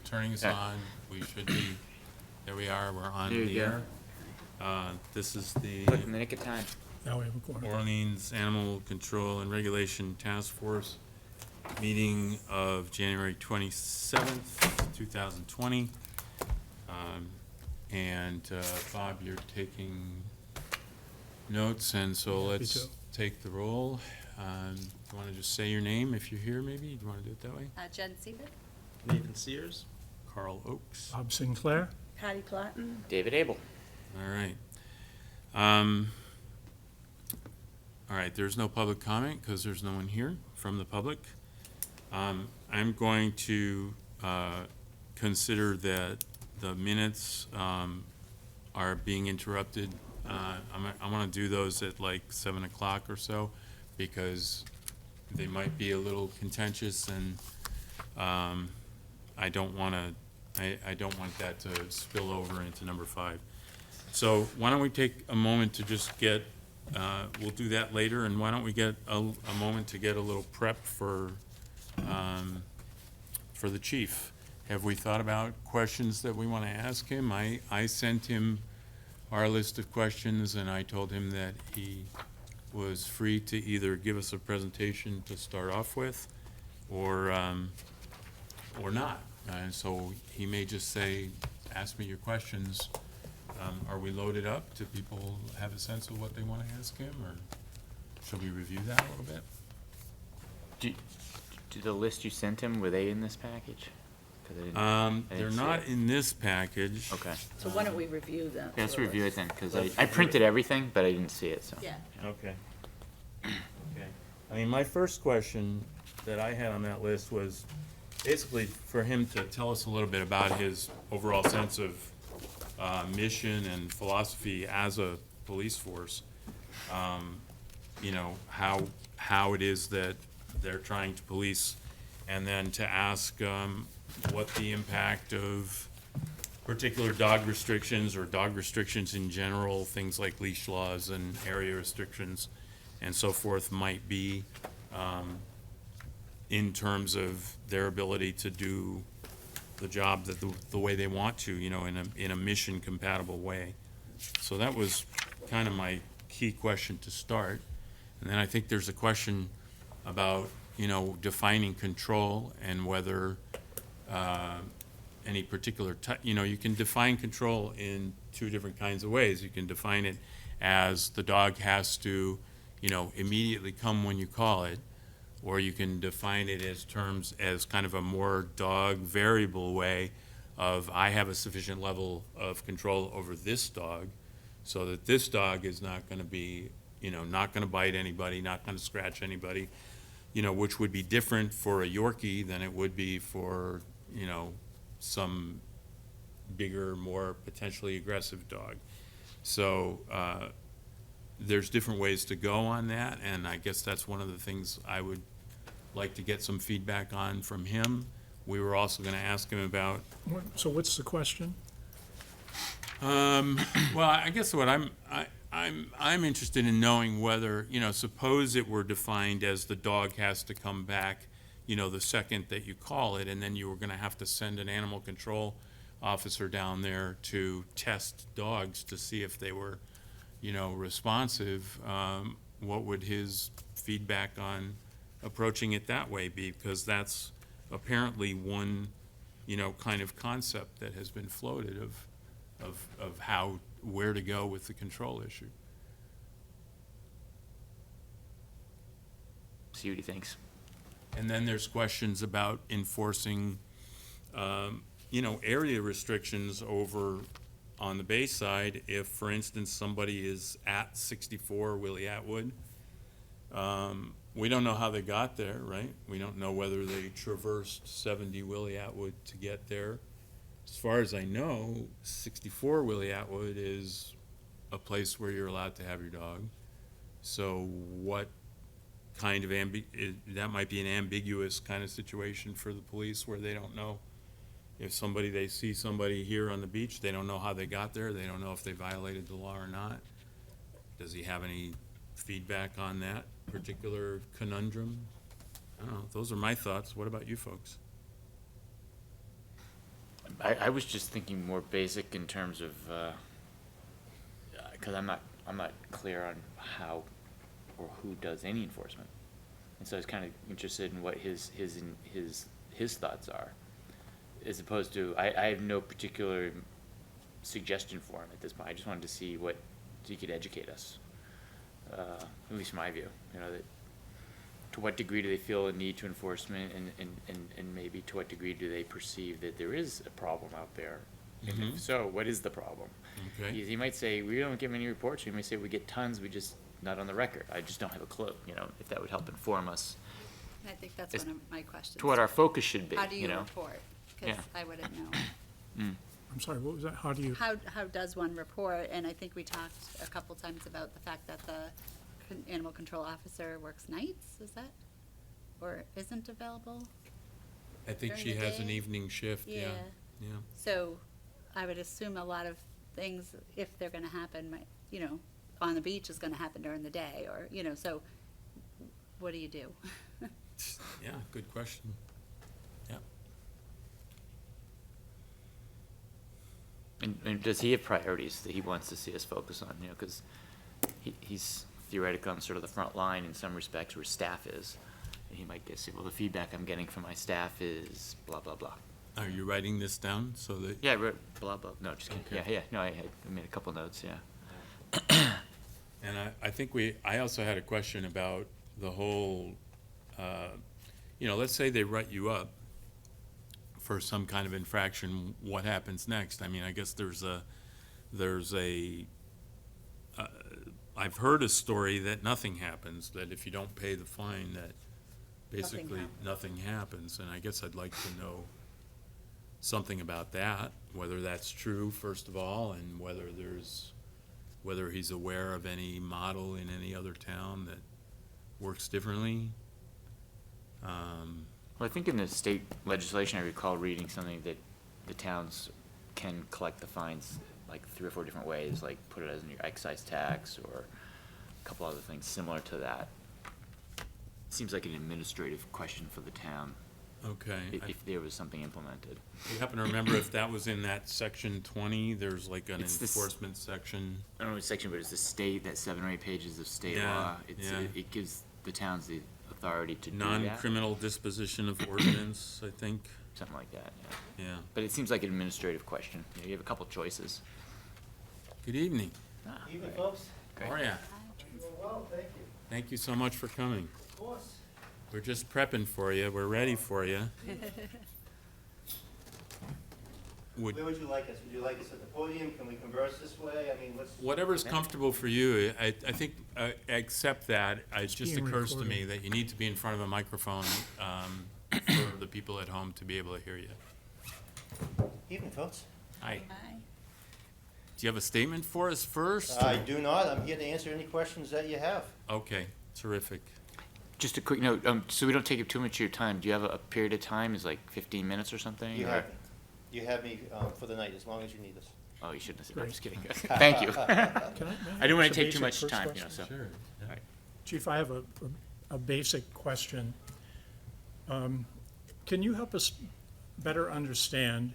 turning us Okay. on. We should be, there we are, we're on There you the go. air. This is the Look, in the nick of time. Now we have a quorum. Orleans Animal Control and Regulation Task Force meeting of January 27th, 2020. And Bob, you're taking notes, and so Happy let's to. take the roll. You want to just say your name if you're here, maybe? Do you want to do it that way? Jen Seaver. Nathan Sears. Carl Oakes. Bob Sinclair. Patty Platten. David Abel. All right. All right, there's no public comment because there's no one here from the public. I'm going to consider that the minutes are being interrupted. I want to do those at like 7 o'clock or so because they might be a little contentious, and I don't want that to spill over into number 5. So why don't we take a moment to just get, we'll do that later, and why don't we get a moment to get a little prep for the chief. Have we thought about questions that we want to ask him? I sent him our list of questions, and I told him that he was free to either give us a presentation to start off with, or not. And so he may just say, ask me your questions. Are we loaded up? Do people have a sense of what they want to ask him, or should we review that a little bit? Do the list you sent him, were they in this package? 'Cause I didn't- I didn't They're see not it. in this package. Okay. So why don't we review them? Okay, let's review it then, because I printed everything, but I didn't see it, so. Yeah. Okay. Okay. I mean, my first question that I had on that list was basically for him to tell us a little bit about his overall sense of mission and philosophy as a police force. You know, how it is that they're trying to police, and then to ask what the impact of particular dog restrictions or dog restrictions in general, things like leash laws and area restrictions and so forth might be in terms of their ability to do the job that the way they want to, you know, in a mission compatible way. So that was kind of my key question to start. And then I think there's a question about, you know, defining control and whether any particular type, you know, you can define control in 2 different kinds of ways. You can define it as the dog has to, you know, immediately come when you call it, or you can define it as terms as kind of a more dog variable way of I have a sufficient level of control over this dog so that this dog is not going to be, you know, not going to bite anybody, not going to scratch anybody, you know, which would be different for a Yorkie than it would be for, you know, some bigger, more potentially aggressive dog. So there's different ways to go on that, and I guess that's one of the things I would like to get some feedback on from him. We were also going to ask him about So what's the question? well, I guess what I'm interested in knowing whether, you know, suppose it were defined as the dog has to come back, you know, the second that you call it, and then you were going to have to send an animal control officer down there to test dogs to see if they were, you know, responsive. What would his feedback on approaching it that way be? Because that's apparently one, you know, kind of concept that has been floated of how, where to go with the control issue. See what he thinks. And then there's questions about enforcing, you know, area restrictions over on the Bay side. If, for instance, somebody is at 64 Willie Atwood, we don't know how they got there, right? We don't know whether they traversed 70 Willie Atwood to get there. As far as I know, 64 Willie Atwood is a place where you're allowed to have your dog. So what kind of that might be an ambiguous kind of situation for the police where they don't know if they see somebody here on the beach, they don't know how they got there, they don't know if they violated the law or not. Does he have any feedback on that particular conundrum? I don't know, those are my thoughts. What about you folks? I was just thinking more basic in terms of, because I'm not clear on how or who does any enforcement. And so I was kind of interested in what his thoughts are, as opposed to, I have no particular suggestion for him at this point. I just wanted to see what, so he could educate us, at least my view, you know, that to what degree do they feel a need to enforcement, and maybe to what degree do they perceive that there is a problem out there? And Mhm. if so, what is the problem? Okay. He might say, we don't get many reports, he might say, we get tons, we just, not on the record, I just don't have a clue, you know, if that would help inform us I think that's It's- one of my questions. to what our focus should be, How do you know? report? Because Yeah. I wouldn't know. I'm sorry, what was that? How do you, How does one report? And I think we talked a couple times about the fact that the animal control officer works nights, is that? Or isn't available? I think During she the has an day? evening shift, yeah, yeah. So I would assume a lot of things, if they're gonna happen, might, you know, on the beach is gonna happen during the day, or, you know, so what do you do? Yeah, good question. Yeah. And does he have priorities that he wants to see us focus on, you know, because he's theoretically on sort of the front line in some respects where staff is. And he might get, say, well, the feedback I'm getting from my staff is blah, blah, blah. Are you writing this down so that? Yeah, I wrote blah, blah, no, just kidding, Okay. yeah, no, I made a couple notes, yeah. And I think I also had a question about the whole, you know, let's say they write you up for some kind of infraction, what happens next? I mean, I guess I've heard a story that nothing happens, that if you don't pay the fine, that basically happens. nothing happens. And I guess I'd like to know something about that, whether that's true, first of all, and whether he's aware of any model in any other town that works differently. Well, I think in the state legislation, I recall reading something that the towns can collect the fines like 3 or 4 different ways, like put it as in your excise tax or a couple other things similar to that. Seems like an administrative question for the town, Okay. if there was something implemented. You happen to remember if that was in that section 20? There's like an It's this- enforcement section. I don't know which section, but it's the state, that 7 or 8 pages of state Yeah, law. yeah. It gives the towns the authority to do that, Non-criminal disposition of ordinance, I think. something like that, yeah. Yeah. But it seems like an administrative question. You know, you have a couple choices. Good evening. Evening, folks. How are ya? Doing well, thank you. Thank you so much for coming. Of course. We're just prepping for you. We're ready for you. Where would you like us? Would you like us at the podium? Can we converse this way? I mean, what's? Whatever's comfortable for you. I think, except that, it just being occurs to me recorded. that you need to be in front of a microphone for the people at home to be able to hear you. Evening, folks. Hi. Hi. Do you have a statement for us first? I do not. I'm here to answer any questions that you have. Okay, terrific. Just a quick note, so we don't take up too much of your time, do you have a period of time, is like 15 minutes or something? You or- have me. You have me for the night, as long as you need us. Oh, you shouldn't have said, I'm Great. just kidding. Thank you. Can may I didn't want ask to a take too basic much first time, you know, question? so. Sure. All right. Chief, I have a basic question. Can you help us better understand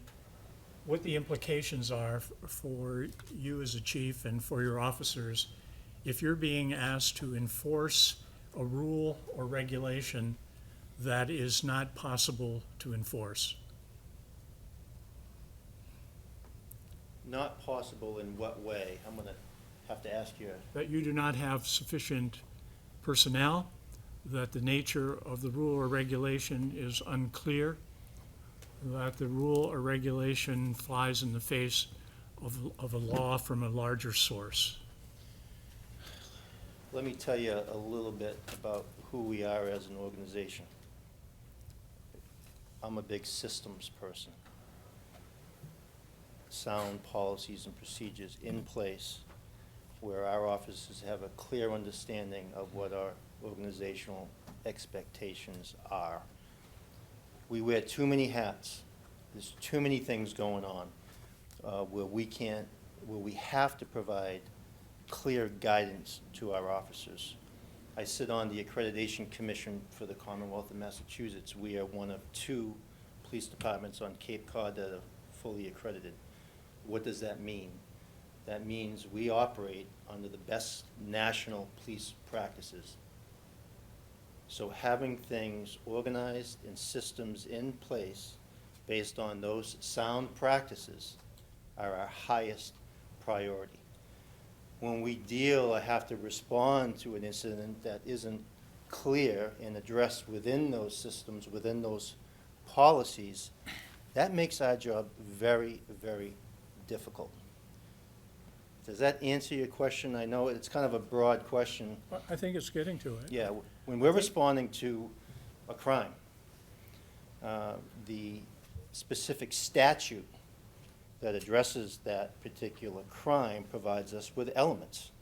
what the implications are for you as a chief and for your officers if you're being asked to enforce a rule or regulation that is not possible to enforce? Not possible in what way? I'm gonna have to ask you. That you do not have sufficient personnel, that the nature of the rule or regulation is unclear, that the rule or regulation flies in the face of a law from a larger source. Let me tell you a little bit about who we are as an organization. I'm a big systems person. Sound policies and procedures in place where our officers have a clear understanding of what our organizational expectations are. We wear too many hats. There's too many things going on where we have to provide clear guidance to our officers. I sit on the Accreditation Commission for the Commonwealth of Massachusetts. We are one of 2 police departments on Cape Cod that are fully accredited. What does that mean? That means we operate under the best national police practices. So having things organized and systems in place based on those sound practices are our highest priority. When we deal or have to respond to an incident that isn't clear and addressed within those systems, within those policies, that makes our job very, very difficult. Does that answer your question? I know it's kind of a broad question. Well, I think it's getting to it. Yeah, when we're responding to a crime, the specific statute that addresses that particular crime provides us with elements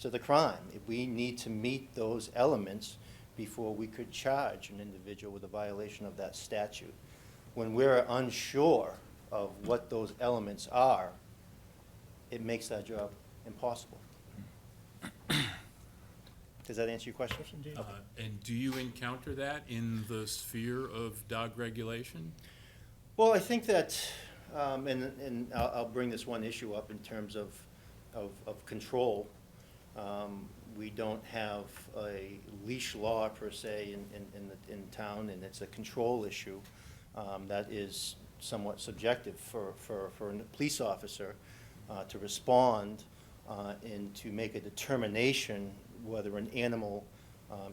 to the crime. If we need to meet those elements before we could charge an individual with a violation of that statute. When we're unsure of what those elements are, it makes that job impossible. Does that answer your question? Yes, indeed. And do you encounter that in the sphere of dog regulation? Well, I think that, and I'll bring this one issue up in terms of control. We don't have a leash law per se in town, and it's a control issue that is somewhat subjective for a police officer to respond and to make a determination whether an animal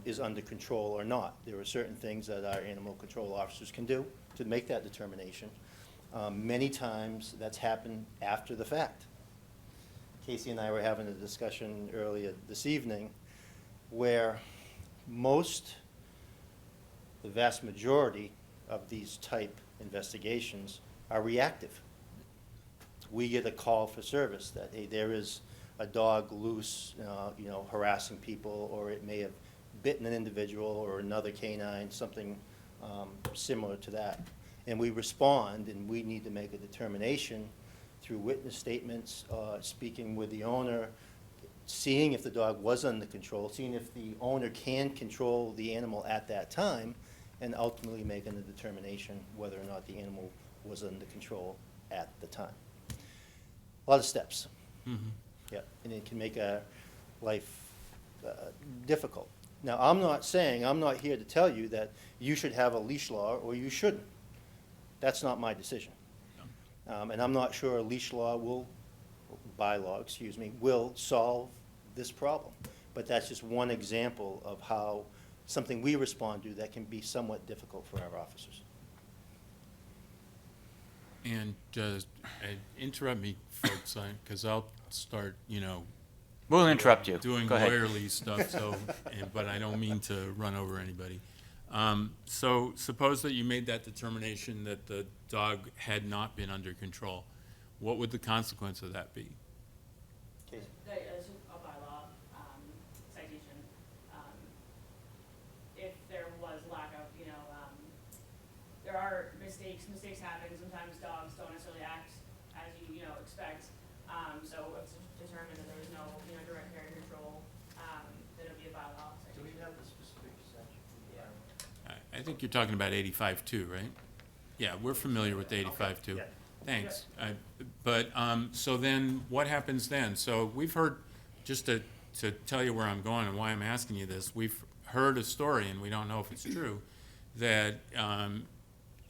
is under control or not. There are certain things that our animal control officers can do to make that determination. Many times that's happened after the fact. Casey and I were having a discussion earlier this evening where the vast majority of these type investigations are reactive. We get a call for service that, hey, there is a dog loose, harassing people, or it may have bitten an individual or another canine, something similar to that. And we respond, and we need to make a determination through witness statements, speaking with the owner, seeing if the dog was under control, seeing if the owner can control the animal at that time, and ultimately making a determination whether or not the animal was under control at the time. A lot of steps. Mm-hmm. Yeah, and it can make our life difficult. Now, I'm not here to tell you that you should have a leash law or you shouldn't. That's not my decision. And I'm not sure a leash law bylaw, will solve this problem. But that's just one example of how something we respond to that can be somewhat difficult for our officers. And interrupt me, folks, because I'll start, We'll interrupt you. doing Go ahead. lawyerly stuff, but I don't mean to run over anybody. So suppose that you made that determination that the dog had not been under control. What would the consequence of that be? Casey? As a bylaw citation, if there was lack of, there are mistakes happen. Sometimes dogs don't necessarily act as you expect. So if it's determined that there was no direct care control, then it would be a bylaw citation. Do we have the specific statute? Yeah. I think you're talking about 85-2, right? Yeah, we're familiar with 85-2. Yeah. Thanks. So then, what happens then? So we've heard, just to tell you where I'm going and why I'm asking you this, we've heard a story, and we don't know if it's true, that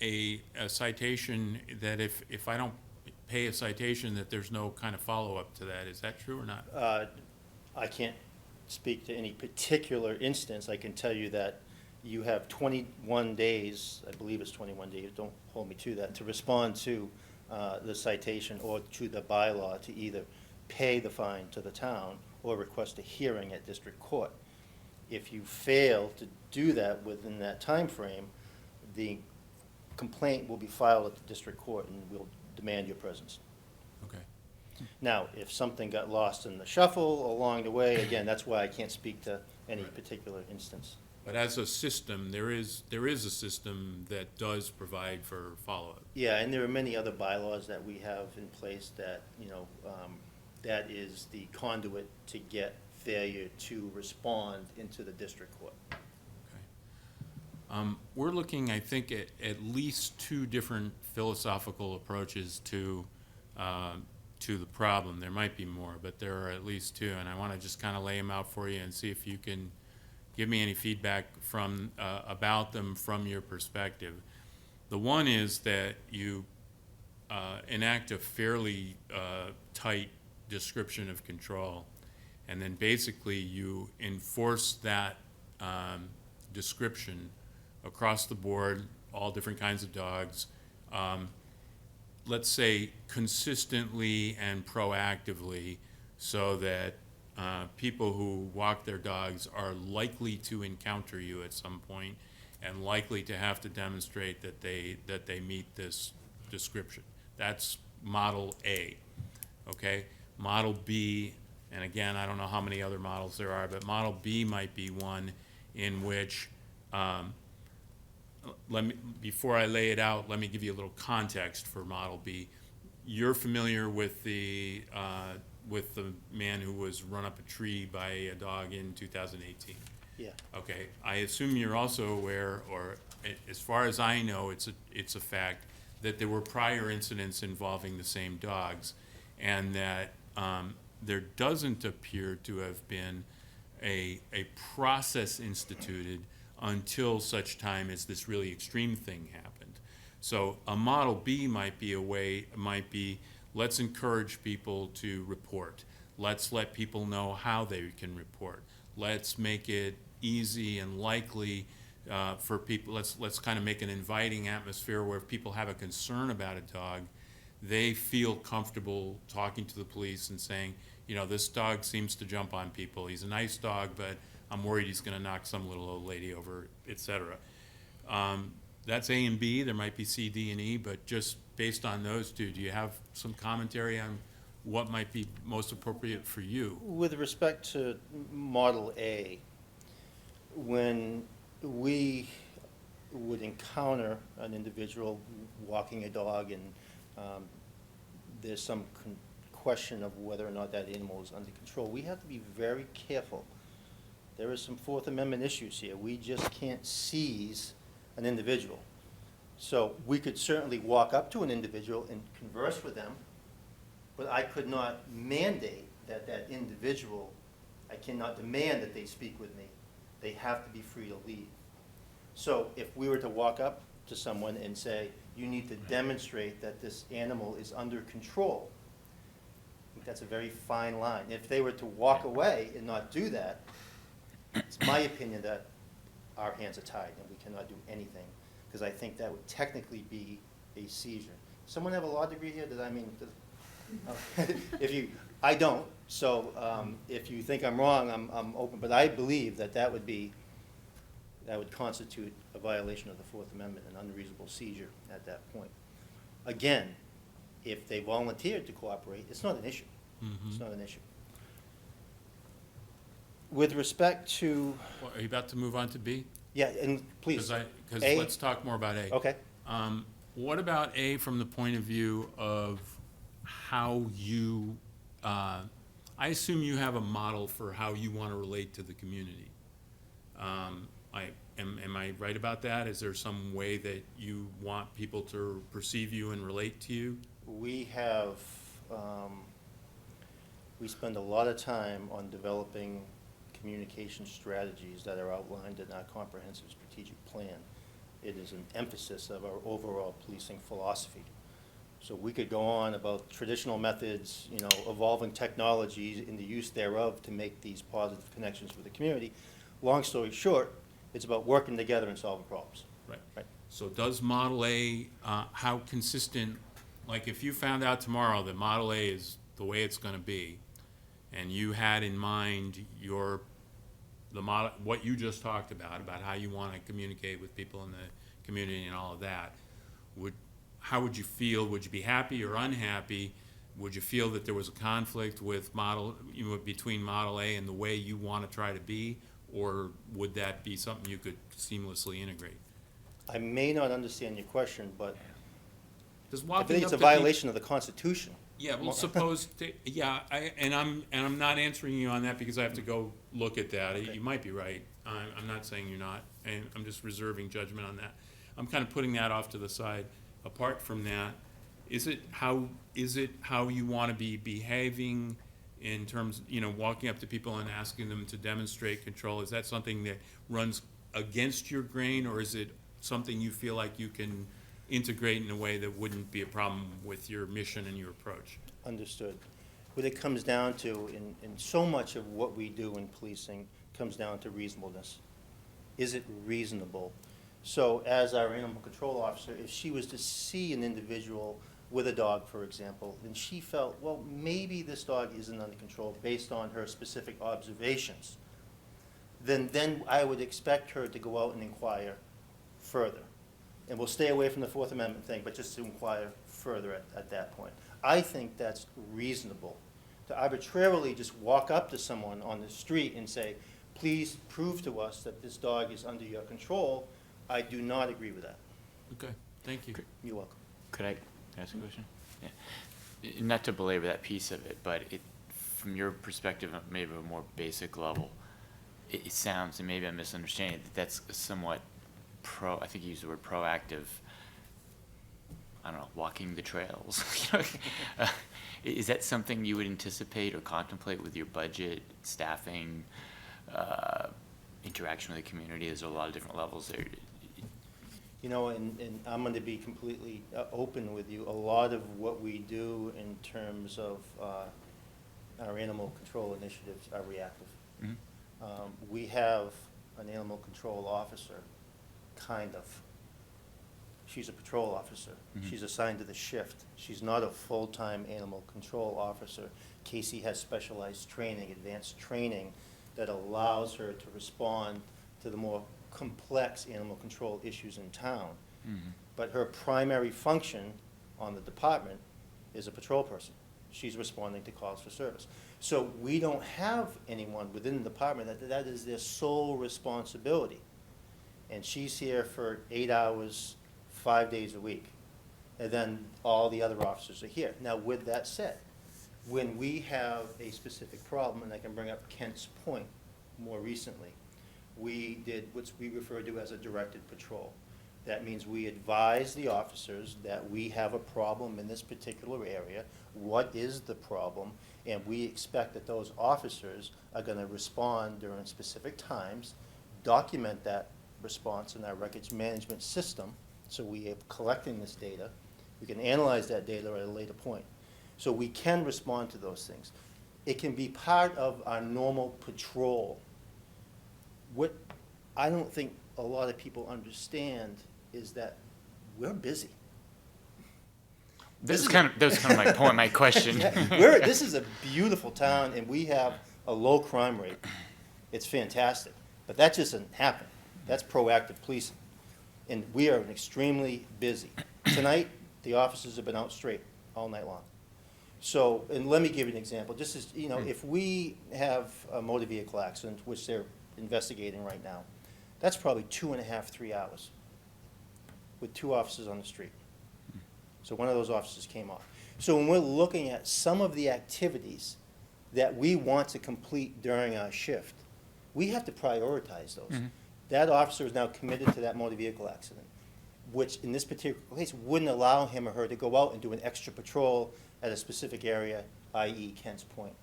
a citation, that if I don't pay a citation, that there's no kind of follow-up to that. Is that true or not? I can't speak to any particular instance. I can tell you that you have 21 days, I believe it's 21 days, don't hold me to that, to respond to the citation or to the bylaw to either pay the fine to the town or request a hearing at district court. If you fail to do that within that time frame, the complaint will be filed at the district court and we'll demand your presence. Okay. Now, if something got lost in the shuffle along the way, again, that's why I can't speak to any particular instance. But as a system, there is a system that does provide for follow-up. Yeah, and there are many other bylaws that we have in place that, that is the conduit to get failure to respond into the district court. Okay. We're looking, I think, at least two different philosophical approaches to the problem. There might be more, but there are at least two, and I want to just kind of lay them out for you and see if you can give me any feedback from about them from your perspective. The one is that you enact a fairly tight description of control, and then basically you enforce that description across the board, all different kinds of dogs, let's say consistently and proactively, so that people who walk their dogs are likely to encounter you at some point and likely to have to demonstrate that they meet this description. That's model A, okay? Model B, and again, I don't know how many other models there are, but model B might be one in which, before I lay it out, let me give you a little context for model B. You're familiar with the man who was run up a tree by a dog in 2018. Yeah. Okay, I assume you're also aware, or as far as I know, it's a fact that there were prior incidents involving the same dogs, and that there doesn't appear to have been a process instituted until such time as this really extreme thing happened. So a model B might be let's encourage people to report. Let's let people know how they can report. Let's make it easy and likely for people. Let's kind of make an inviting atmosphere where if people have a concern about a dog, they feel comfortable talking to the police and saying, you know, this dog seems to jump on people. He's a nice dog, but I'm worried he's going to knock some little old lady over, etc. That's A and B. There might be C, D, and E, but just based on those two, do you have some commentary on what might be most appropriate for you? With respect to Model A, when we would encounter an individual walking a dog and there's some question of whether or not that animal is under control, we have to be very careful. There are some Fourth Amendment issues here. We just can't seize an individual. So we could certainly walk up to an individual and converse with them, but I could not mandate that that individual, I cannot demand that they speak with me. They have to be free to leave. So if we were to walk up to someone and say, you need to demonstrate that this animal is under control, I think that's a very fine line. If they were to walk away and not do that, it's my opinion that our hands are tied and we cannot do anything, because I think that would technically be a seizure. Someone have a law degree here? I don't, so if you think I'm wrong, I'm open, but I believe that would constitute a violation of the Fourth Amendment, an unreasonable seizure at that point. Again, if they volunteered to cooperate, it's not an issue. Mm-hmm. It's not an issue. With respect to, Well, are you about to move on to B? yeah, and please, Because A? let's talk more about A. okay. What about A from the point of view of how you, I assume you have a model for how you want to relate to the community. Am I right about that? Is there some way that you want people to perceive you and relate to you? We have, we spend a lot of time on developing communication strategies that are outlined in our comprehensive strategic plan. It is an emphasis of our overall policing philosophy. So we could go on about traditional methods, you know, evolving technologies and the use thereof to make these positive connections with the community. Long story short, it's about working together and solving problems. Right. Right. So does Model A, how consistent, like if you found out tomorrow that Model A is the way it's going to be, and you had in mind what you just talked about how you want to communicate with people in the community and all of that, how would you feel? Would you be happy or unhappy? Would you feel that there was a conflict with between Model A and the way you want to try to be, or would that be something you could seamlessly integrate? I may not understand your question, but Does I walking think it's up a to people- violation of the Constitution. Yeah, well, I'm not answering you on that because I have to go look at that. Okay. You might be right. I'm not saying you're not, and I'm just reserving judgment on that. I'm kind of putting that off to the side. Apart from that, is it how you want to be behaving in terms, walking up to people and asking them to demonstrate control? Is that something that runs against your grain, or is it something you feel like you can integrate in a way that wouldn't be a problem with your mission and your approach? Understood. What it comes down to, in so much of what we do in policing, comes down to reasonableness. Is it reasonable? So as our animal control officer, if she was to see an individual with a dog, for example, and she felt, well, maybe this dog isn't under control based on her specific observations, then I would expect her to go out and inquire further. And we'll stay away from the Fourth Amendment thing, but just to inquire further at that point. I think that's reasonable. To arbitrarily just walk up to someone on the street and say, please prove to us that this dog is under your control, I do not agree with that. Okay, thank you. You're welcome. Could I ask a question? Yeah. Not to belabor that piece of it, but from your perspective, maybe a more basic level, it sounds, and maybe I'm misunderstanding, that that's somewhat I think you used the word proactive, I don't know, walking the trails. Is that something you would anticipate or contemplate with your budget, staffing, interaction with the community? There's a lot of different levels there. And I'm going to be completely open with you. A lot of what we do in terms of our animal control initiatives are reactive. Mm-hmm. We have an animal control officer, kind of. She's a patrol officer. Mm-hmm. She's assigned to the shift. She's not a full-time animal control officer. Casey has specialized training, advanced training, that allows her to respond to the more complex animal control issues in town. Mm-hmm. But her primary function on the department is a patrol person. She's responding to calls for service. So we don't have anyone within the department that is their sole responsibility. And she's here for 8 hours, 5 days a week. And then all the other officers are here. Now, with that said, when we have a specific problem, and I can bring up Kent's Point more recently, we did what we refer to as a directed patrol. That means we advise the officers that we have a problem in this particular area, what is the problem, and we expect that those officers are going to respond during specific times, document that response in our records management system, so we are collecting this data. We can analyze that data at a later point. So we can respond to those things. It can be part of our normal patrol. What I don't think a lot of people understand is that we're busy. That was kind of my point, my question. This is a beautiful town, and we have a low crime rate. It's fantastic. But that just doesn't happen. That's proactive policing. And we are extremely busy. Tonight, the officers have been out straight all night long. So, and let me give you an example. Just as, if we have a motor vehicle accident, which they're investigating right now, that's probably 2.5, 3 hours with 2 officers on the street. So one of those officers came off. So when we're looking at some of the activities that we want to complete during our shift, we have to prioritize those. Mm-hmm. That officer is now committed to that motor vehicle accident, which in this particular case wouldn't allow him or her to go out and do an extra patrol at a specific area, i.e. Kent's Point.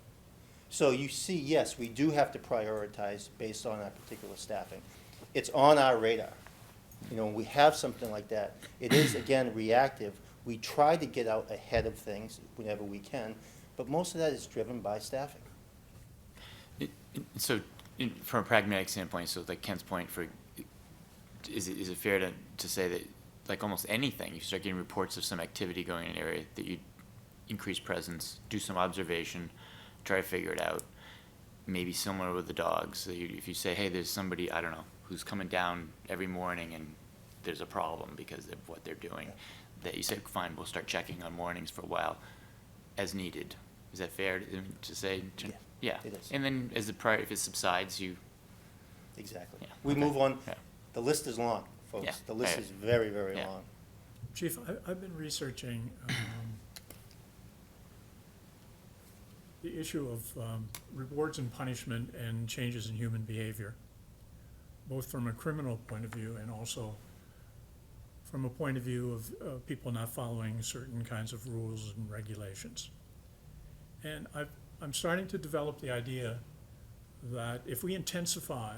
So you see, yes, we do have to prioritize based on our particular staffing. It's on our radar. When we have something like that, it is, again, reactive. We try to get out ahead of things whenever we can, but most of that is driven by staffing. So, from a pragmatic standpoint, so like Kent's Point, is it fair to say that, like almost anything, you start getting reports of some activity going in an area, that you increase presence, do some observation, try to figure it out, maybe similar with the dogs. So if you say, hey, there's somebody, I don't know, who's coming down every morning and there's a problem because of what they're doing, that you say, fine, we'll start checking on mornings for a while as needed. Is that fair to say? Yeah, it is. And then if it subsides, you... Exactly. Yeah, We okay. move on. Yeah. The list is long, folks. Yeah. The list Yeah. is very, very Yeah. long. Chief, I've been researching the issue of rewards and punishment and changes in human behavior. both from a criminal point of view and also from a point of view of people not following certain kinds of rules and regulations. And I'm starting to develop the idea that if we intensify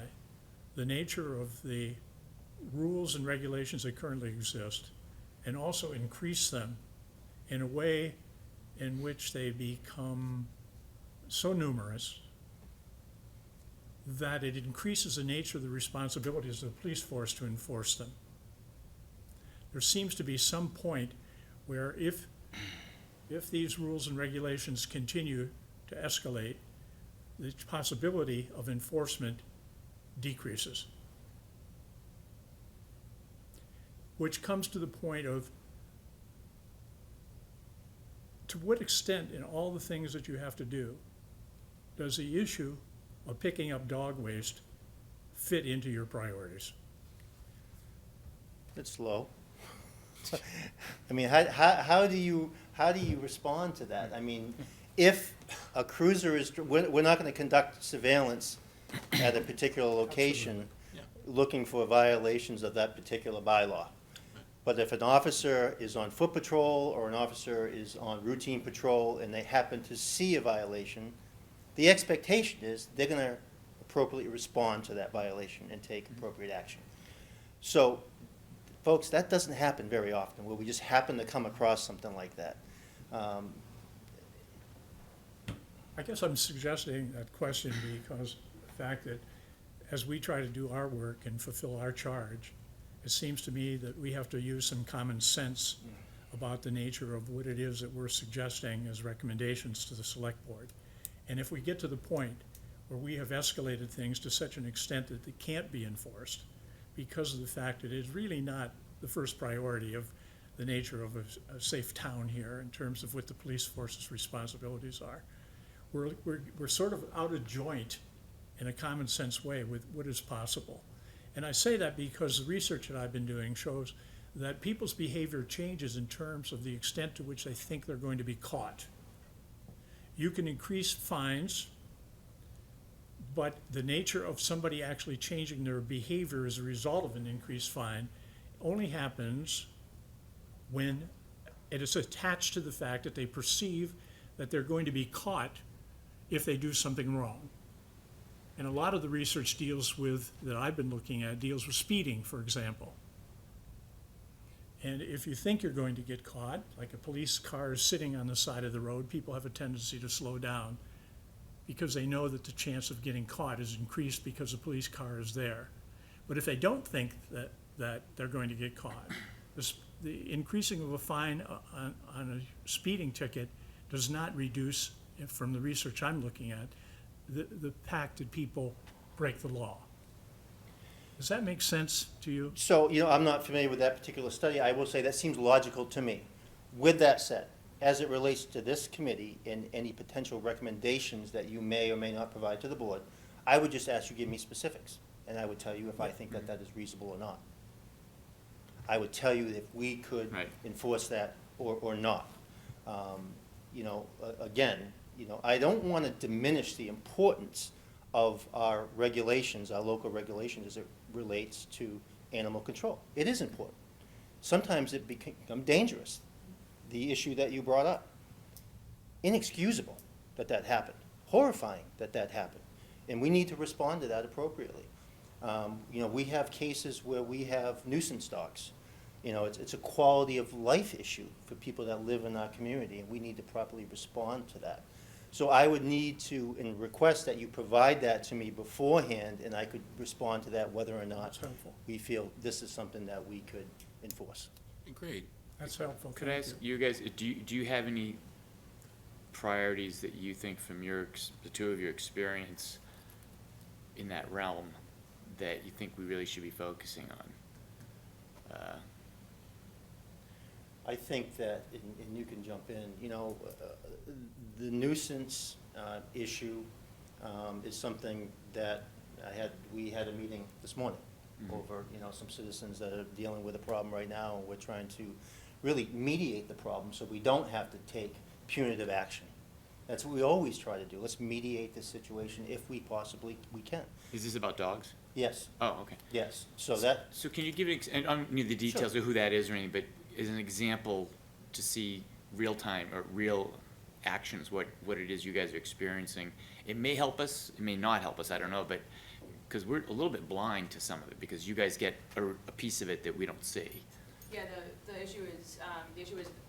the nature of the rules and regulations that currently exist and also increase them in a way in which they become so numerous that it increases the nature of the responsibilities of the police force to enforce them. There seems to be some point where if these rules and regulations continue to escalate, the possibility of enforcement decreases. Which comes to the point of, to what extent in all the things that you have to do, does the issue of picking up dog waste fit into your priorities? It's low. I mean, how do you respond to that? I mean, if a cruiser is, we're not gonna conduct surveillance at a particular location looking for violations of that particular bylaw. But if an officer is on foot patrol or an officer is on routine patrol and they happen to see a violation, the expectation is they're gonna appropriately respond to that violation and take appropriate action. So, folks, that doesn't happen very often, where we just happen to come across something like that. I guess I'm suggesting that question because the fact that as we try to do our work and fulfill our charge, it seems to me that we have to use some common sense about the nature of what it is that we're suggesting as recommendations to the select board. And if we get to the point where we have escalated things to such an extent that they can't be enforced because of the fact that it's really not the first priority of the nature of a safe town here in terms of what the police force's responsibilities are, we're sort of out of joint in a common sense way with what is possible. And I say that because the research that I've been doing shows that people's behavior changes in terms of the extent to which they think they're going to be caught. You can increase fines, but the nature of somebody actually changing their behavior as a result of an increased fine only happens when it is attached to the fact that they perceive that they're going to be caught if they do something wrong. And a lot of the research that I've been looking at deals with speeding, for example. And if you think you're going to get caught, like a police car is sitting on the side of the road, people have a tendency to slow down because they know that the chance of getting caught is increased because the police car is there. But if they don't think that they're going to get caught, the increasing of a fine on a speeding ticket does not reduce, from the research I'm looking at, the fact that people break the law. Does that make sense to you? So, I'm not familiar with that particular study. I will say that seems logical to me. With that said, as it relates to this committee and any potential recommendations that you may or may not provide to the board, I would just ask you to give me specifics, and I would tell you if I think that is reasonable or not. I would tell you if we could Right. enforce that or not. Again, I don't want to diminish the importance of our regulations, our local regulations, as it relates to animal control. It is important. Sometimes it becomes dangerous, the issue that you brought up. Inexcusable that happened. Horrifying that happened. And we need to respond to that appropriately. We have cases where we have nuisance dogs. It's a quality of life issue for people that live in our community, and we need to properly respond to that. So I would need to, and request that you provide that to me beforehand, and I could respond to that whether or not That's helpful. we feel this is something that we could enforce. Great. That's helpful. Could I ask you guys, do you have any priorities that you think from the two of your experience in that realm that you think we really should be focusing on? I think that, and you can jump in, the nuisance issue is something that we had a meeting this morning over, some citizens that are dealing with a problem right now, and we're trying to really mediate the problem so we don't have to take punitive action. That's what we always try to do. Let's mediate this situation if we possibly can. Is this about dogs? Yes, Oh, okay. yes, so that, So can you give, and I don't need the details of who that is or anything, but as an example to see real time or real actions, what it is you guys are experiencing? It may help us, it may not help us, I don't know, but, because we're a little bit blind to some of it, because you guys get a piece of it that we don't see. Yeah, the issue is,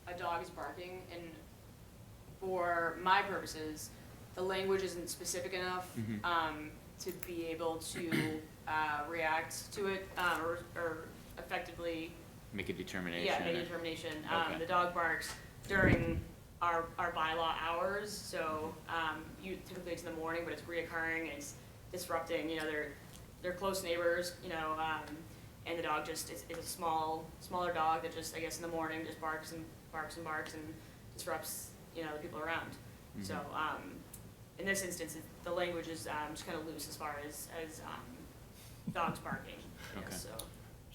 a dog is barking, and for my purposes, the language isn't specific enough, to be able to, react to it, or effectively, Make a determination. yeah, make a or- determination. Okay. The dog barks during our bylaw hours, so, typically it's in the morning, but it's reoccurring, and it's disrupting, they're close neighbors, and the dog just is a smaller dog that just, I guess, in the morning just barks and barks and barks and disrupts, the people around. So, in this instance, the language is, just kind of loose as far as, dogs barking, I guess, so.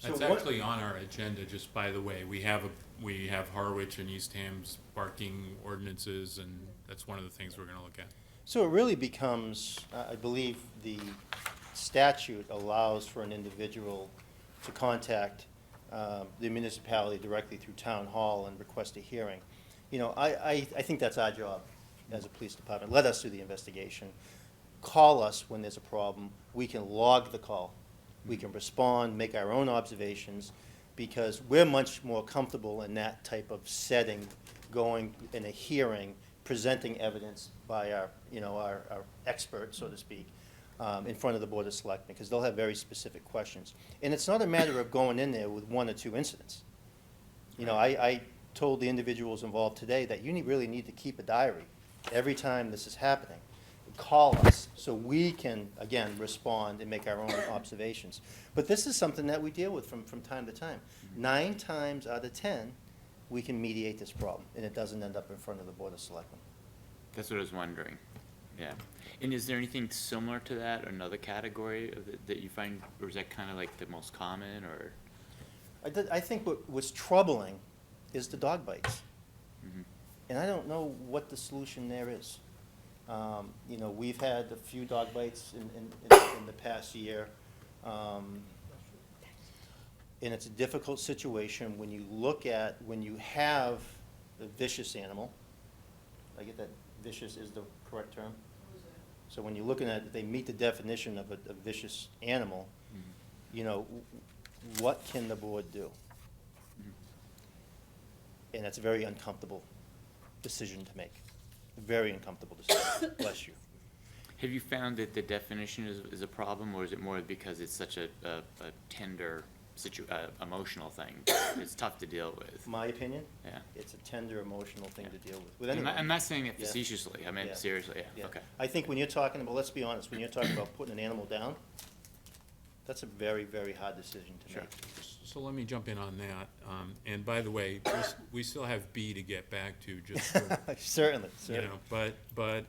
That's So what- actually on our agenda, just by the way. We have Harwich and East Ham's barking ordinances, and that's one of the things we're gonna look at. so it really becomes, I believe the statute allows for an individual to contact the municipality directly through town hall and request a hearing. I think that's our job as a police department. Let us do the investigation. Call us when there's a problem. We can log the call. We can respond, make our own observations, because we're much more comfortable in that type of setting, going in a hearing, presenting evidence by our expert, so to speak, in front of the Board of Selectmen, because they'll have very specific questions. And it's not a matter of going in there with one or two incidents. I told the individuals involved today that you really need to keep a diary every time this is happening. Call us so we can, again, respond and make our own observations. But this is something that we deal with from time to time. 9 times out of 10, we can mediate this problem, and it doesn't end up in front of the Board of Selectmen. That's what I was wondering, yeah. And is there anything similar to that, or another category of that you find, or is that kind of like the most common, or? I think what's troubling is the dog bites. Mhm. And I don't know what the solution there is. We've had a few dog bites in the past year. And it's a difficult situation when you have a vicious animal. I get that vicious is the correct term? So when you're looking at, they meet the definition of a vicious animal, what can the board do? And that's a very uncomfortable decision to make. A very uncomfortable decision. Bless you. Have you found that the definition is a problem, or is it more because it's such a tender emotional thing? It's tough to deal with. My opinion, Yeah. it's a tender, emotional thing to deal with I'm anyone. not saying it Yeah. facetiously, I meant Yeah. seriously, yeah, Yeah. okay. I think when you're talking about, let's be honest, when you're talking about putting an animal down, that's a very, very hard decision to Sure. make. So let me jump in on that. And by the way, we still have B to get back to, just for, Certainly, you certainly. know, but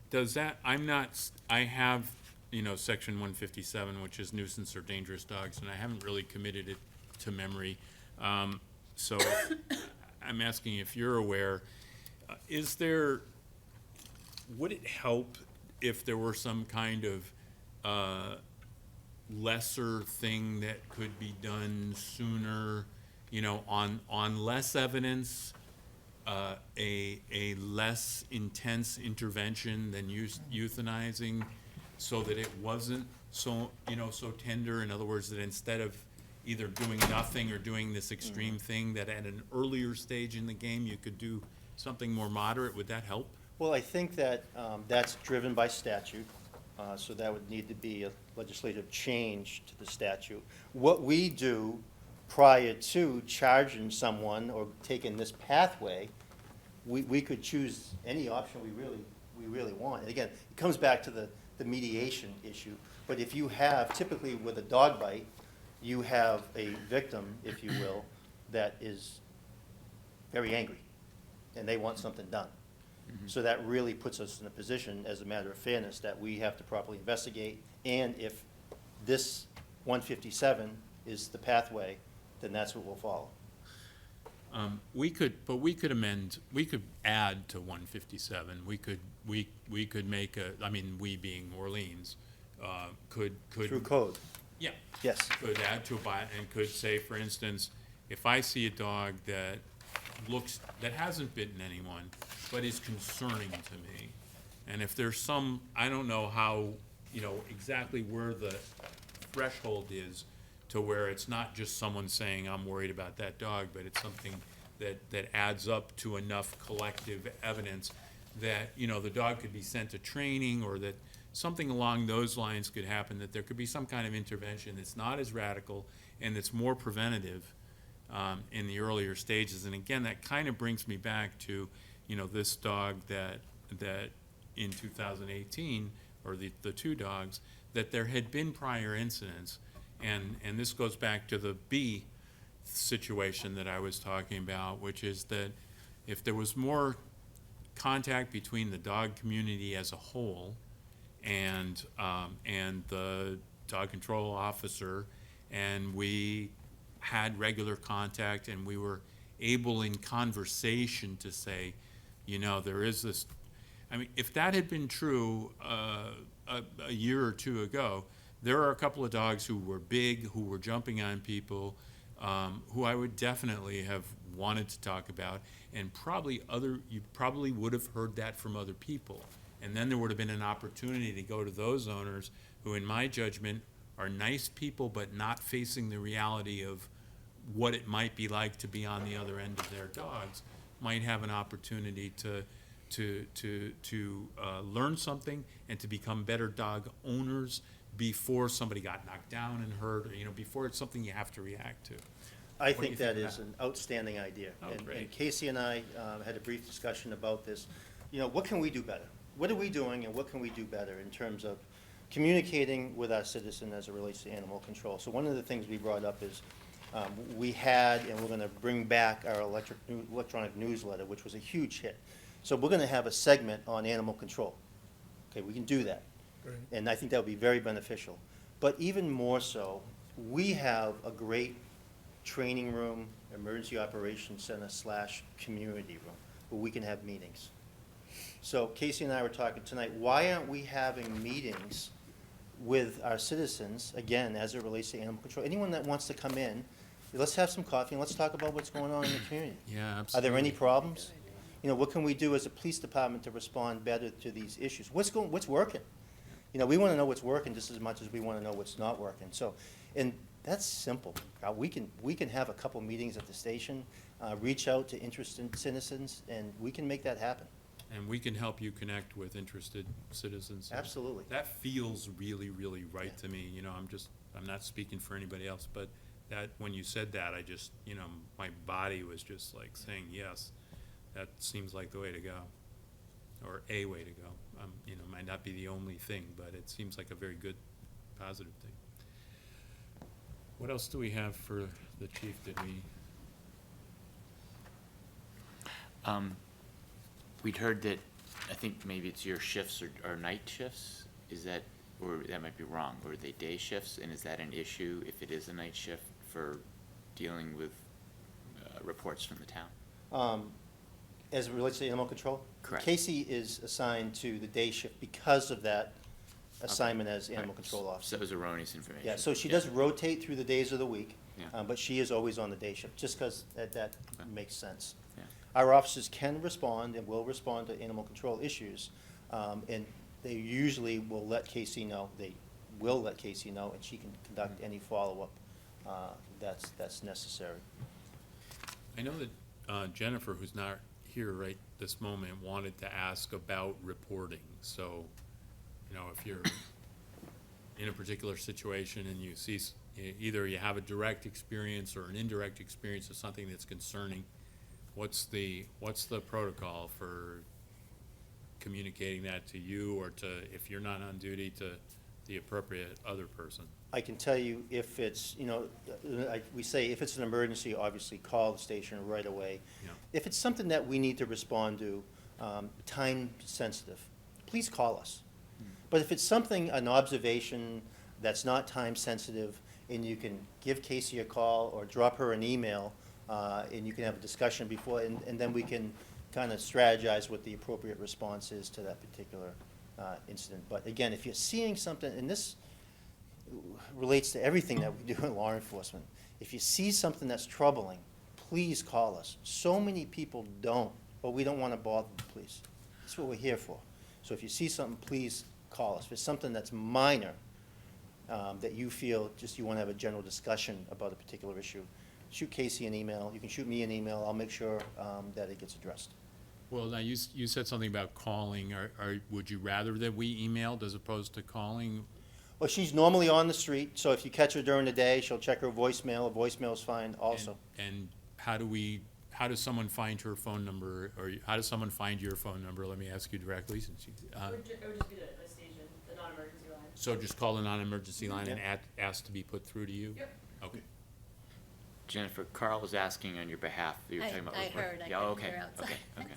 does that, I have, section 157, which is nuisance or dangerous dogs, and I haven't really committed it to memory. So I'm asking if you're aware, would it help if there were some kind of lesser thing that could be done sooner, on less evidence, a less intense intervention than euthanizing, so that it wasn't so tender? In other words, that instead of either doing nothing or doing this extreme thing, that at an earlier stage in the game, you could do something more moderate? Would that help? Well, I think that that's driven by statute, so that would need to be a legislative change to the statute. What we do prior to charging someone or taking this pathway, we could choose any option we really want. And again, it comes back to the mediation issue. But if you have, typically with a dog bite, you have a victim, if you will, that is very angry, and they want something done. So that really puts us in a position, as a matter of fairness, that we have to properly investigate, and if this 157 is the pathway, then that's what we'll follow. We could add to 157. We could make we being Orleans, could. Through code, Yeah, yes. could add to a bylaw and could say, for instance, if I see a dog that that hasn't bitten anyone, but is concerning to me, and if there's some, I don't know how, exactly where the threshold is to where it's not just someone saying, I'm worried about that dog, but it's something that adds up to enough collective evidence that, the dog could be sent to training, or that something along those lines could happen, that there could be some kind of intervention that's not as radical and that's more preventative in the earlier stages. And again, that kind of brings me back to, this dog that in 2018, or the two dogs, that there had been prior incidents. And this goes back to the B situation that I was talking about, which is that if there was more contact between the dog community as a whole and the dog control officer, and we had regular contact, and we were able in conversation to say, there is this, if that had been true a year or two ago, there are a couple of dogs who were big, who were jumping on people, who I would definitely have wanted to talk about, and you probably would have heard that from other people. And then there would have been an opportunity to go to those owners who, in my judgment, are nice people, but not facing the reality of what it might be like to be on the other end of their dogs, might have an opportunity to learn something and to become better dog owners before somebody got knocked down and hurt, or, before it's something you have to react to. I What do think you that think of is that? an outstanding idea. Oh, And great. Casey and I had a brief discussion about this. What can we do better? What are we doing, and what can we do better in terms of communicating with our citizen as it relates to animal control? So one of the things we brought up is, we had, and we're gonna bring back our electronic newsletter, which was a huge hit. So we're gonna have a segment on animal control. Okay, we can do that. Right. And I think that would be very beneficial. But even more so, we have a great training room, emergency operations center / community room, where we can have meetings. So Casey and I were talking tonight, why aren't we having meetings with our citizens, again, as it relates to animal control? Anyone that wants to come in, let's have some coffee and let's talk about what's going on in the community. Yeah, Are absolutely. there any problems? What can we do as a police department to respond better to these issues? What's working? We want to know what's working just as much as we want to know what's not working. So, and that's simple. We can have a couple meetings at the station, reach out to interested citizens, and we can make that happen. And we can help you connect with interested citizens. Absolutely. That feels really, really right Yeah. to me. I'm not speaking for anybody else, but that, when you said that, I just, my body was just like saying, yes, that seems like the way to go, or a way to go. Might not be the only thing, but it seems like a very good, positive thing. What else do we have for the chief? Did we? We'd heard that, I think maybe it's your shifts or night shifts, is that, or that might be wrong, or are they day shifts, and is that an issue if it is a night shift for dealing with reports from the town? As it relates to animal control? Correct. Casey is assigned to the day shift because of that assignment as animal Right. control So officer. that was erroneous information. Yeah, so she does rotate through the days of the week, Yeah. but she is always on the day shift, just because that Okay. makes sense. Yeah. Our officers can respond and will respond to animal control issues, and they usually will let Casey know, and she can conduct any follow-up that's necessary. I know that Jennifer, who's not here right this moment, wanted to ask about reporting. So, if you're in a particular situation and you see, either you have a direct experience or an indirect experience of something that's concerning, what's the protocol for communicating that to you, or to, if you're not on duty, to the appropriate other person? I can tell you if it's, we say if it's an emergency, obviously call the station right away. Yeah. If it's something that we need to respond to, time sensitive, please call us. But if it's something, an observation that's not time sensitive, and you can give Casey a call or drop her an email, and you can have a discussion before, and then we can kind of strategize what the appropriate response is to that particular incident. But again, if you're seeing something, and this relates to everything that we do in law enforcement, if you see something that's troubling, please call us. So many people don't, but we don't want to bother the police. That's what we're here for. So if you see something, please call us. If it's something that's minor, that you feel just you want to have a general discussion about a particular issue, shoot Casey an email. You can shoot me an email. I'll make sure that it gets addressed. Well, now, you said something about calling. Would you rather that we emailed as opposed to calling? Well, she's normally on the street, so if you catch her during the day, she'll check her voicemail. A voicemail's fine also. And how does someone find her phone number, or how does someone find your phone number? Let me ask you directly, since you, It would just be the station, the non-emergency line. so just call the non-emergency line and ask to be put through to you? Yep. Okay. Jennifer, Carl was asking on your behalf, you were talking about. I report- heard, I Yeah, couldn't okay, hear outside. okay, okay.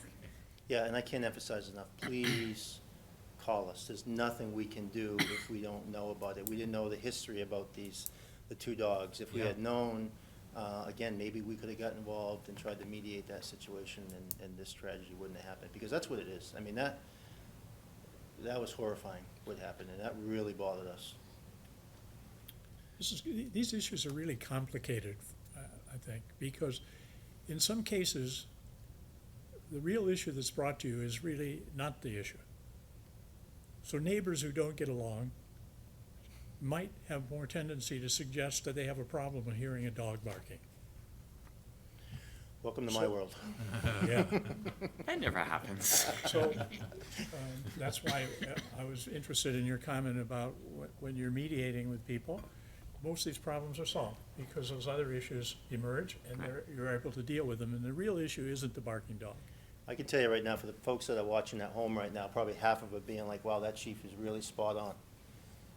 Yeah, and I can't emphasize enough, please call us. There's nothing we can do if we don't know about it. We didn't know the history about the two dogs. If we Yeah. had known, again, maybe we could have got involved and tried to mediate that situation, and this tragedy wouldn't have happened, because that's what it is. I mean, that was horrifying, what happened, and that really bothered us. These issues are really complicated, I think, because in some cases, the real issue that's brought to you is really not the issue. So neighbors who don't get along might have more tendency to suggest that they have a problem with hearing a dog barking. Welcome to my So- world. Yeah. That never happens. So, that's why I was interested in your comment about when you're mediating with people, most of these problems are solved because those other issues emerge and you're able to deal with them. And the real issue isn't the barking dog. I can tell you right now, for the folks that are watching at home right now, probably half of it being like, wow, that chief is really spot on.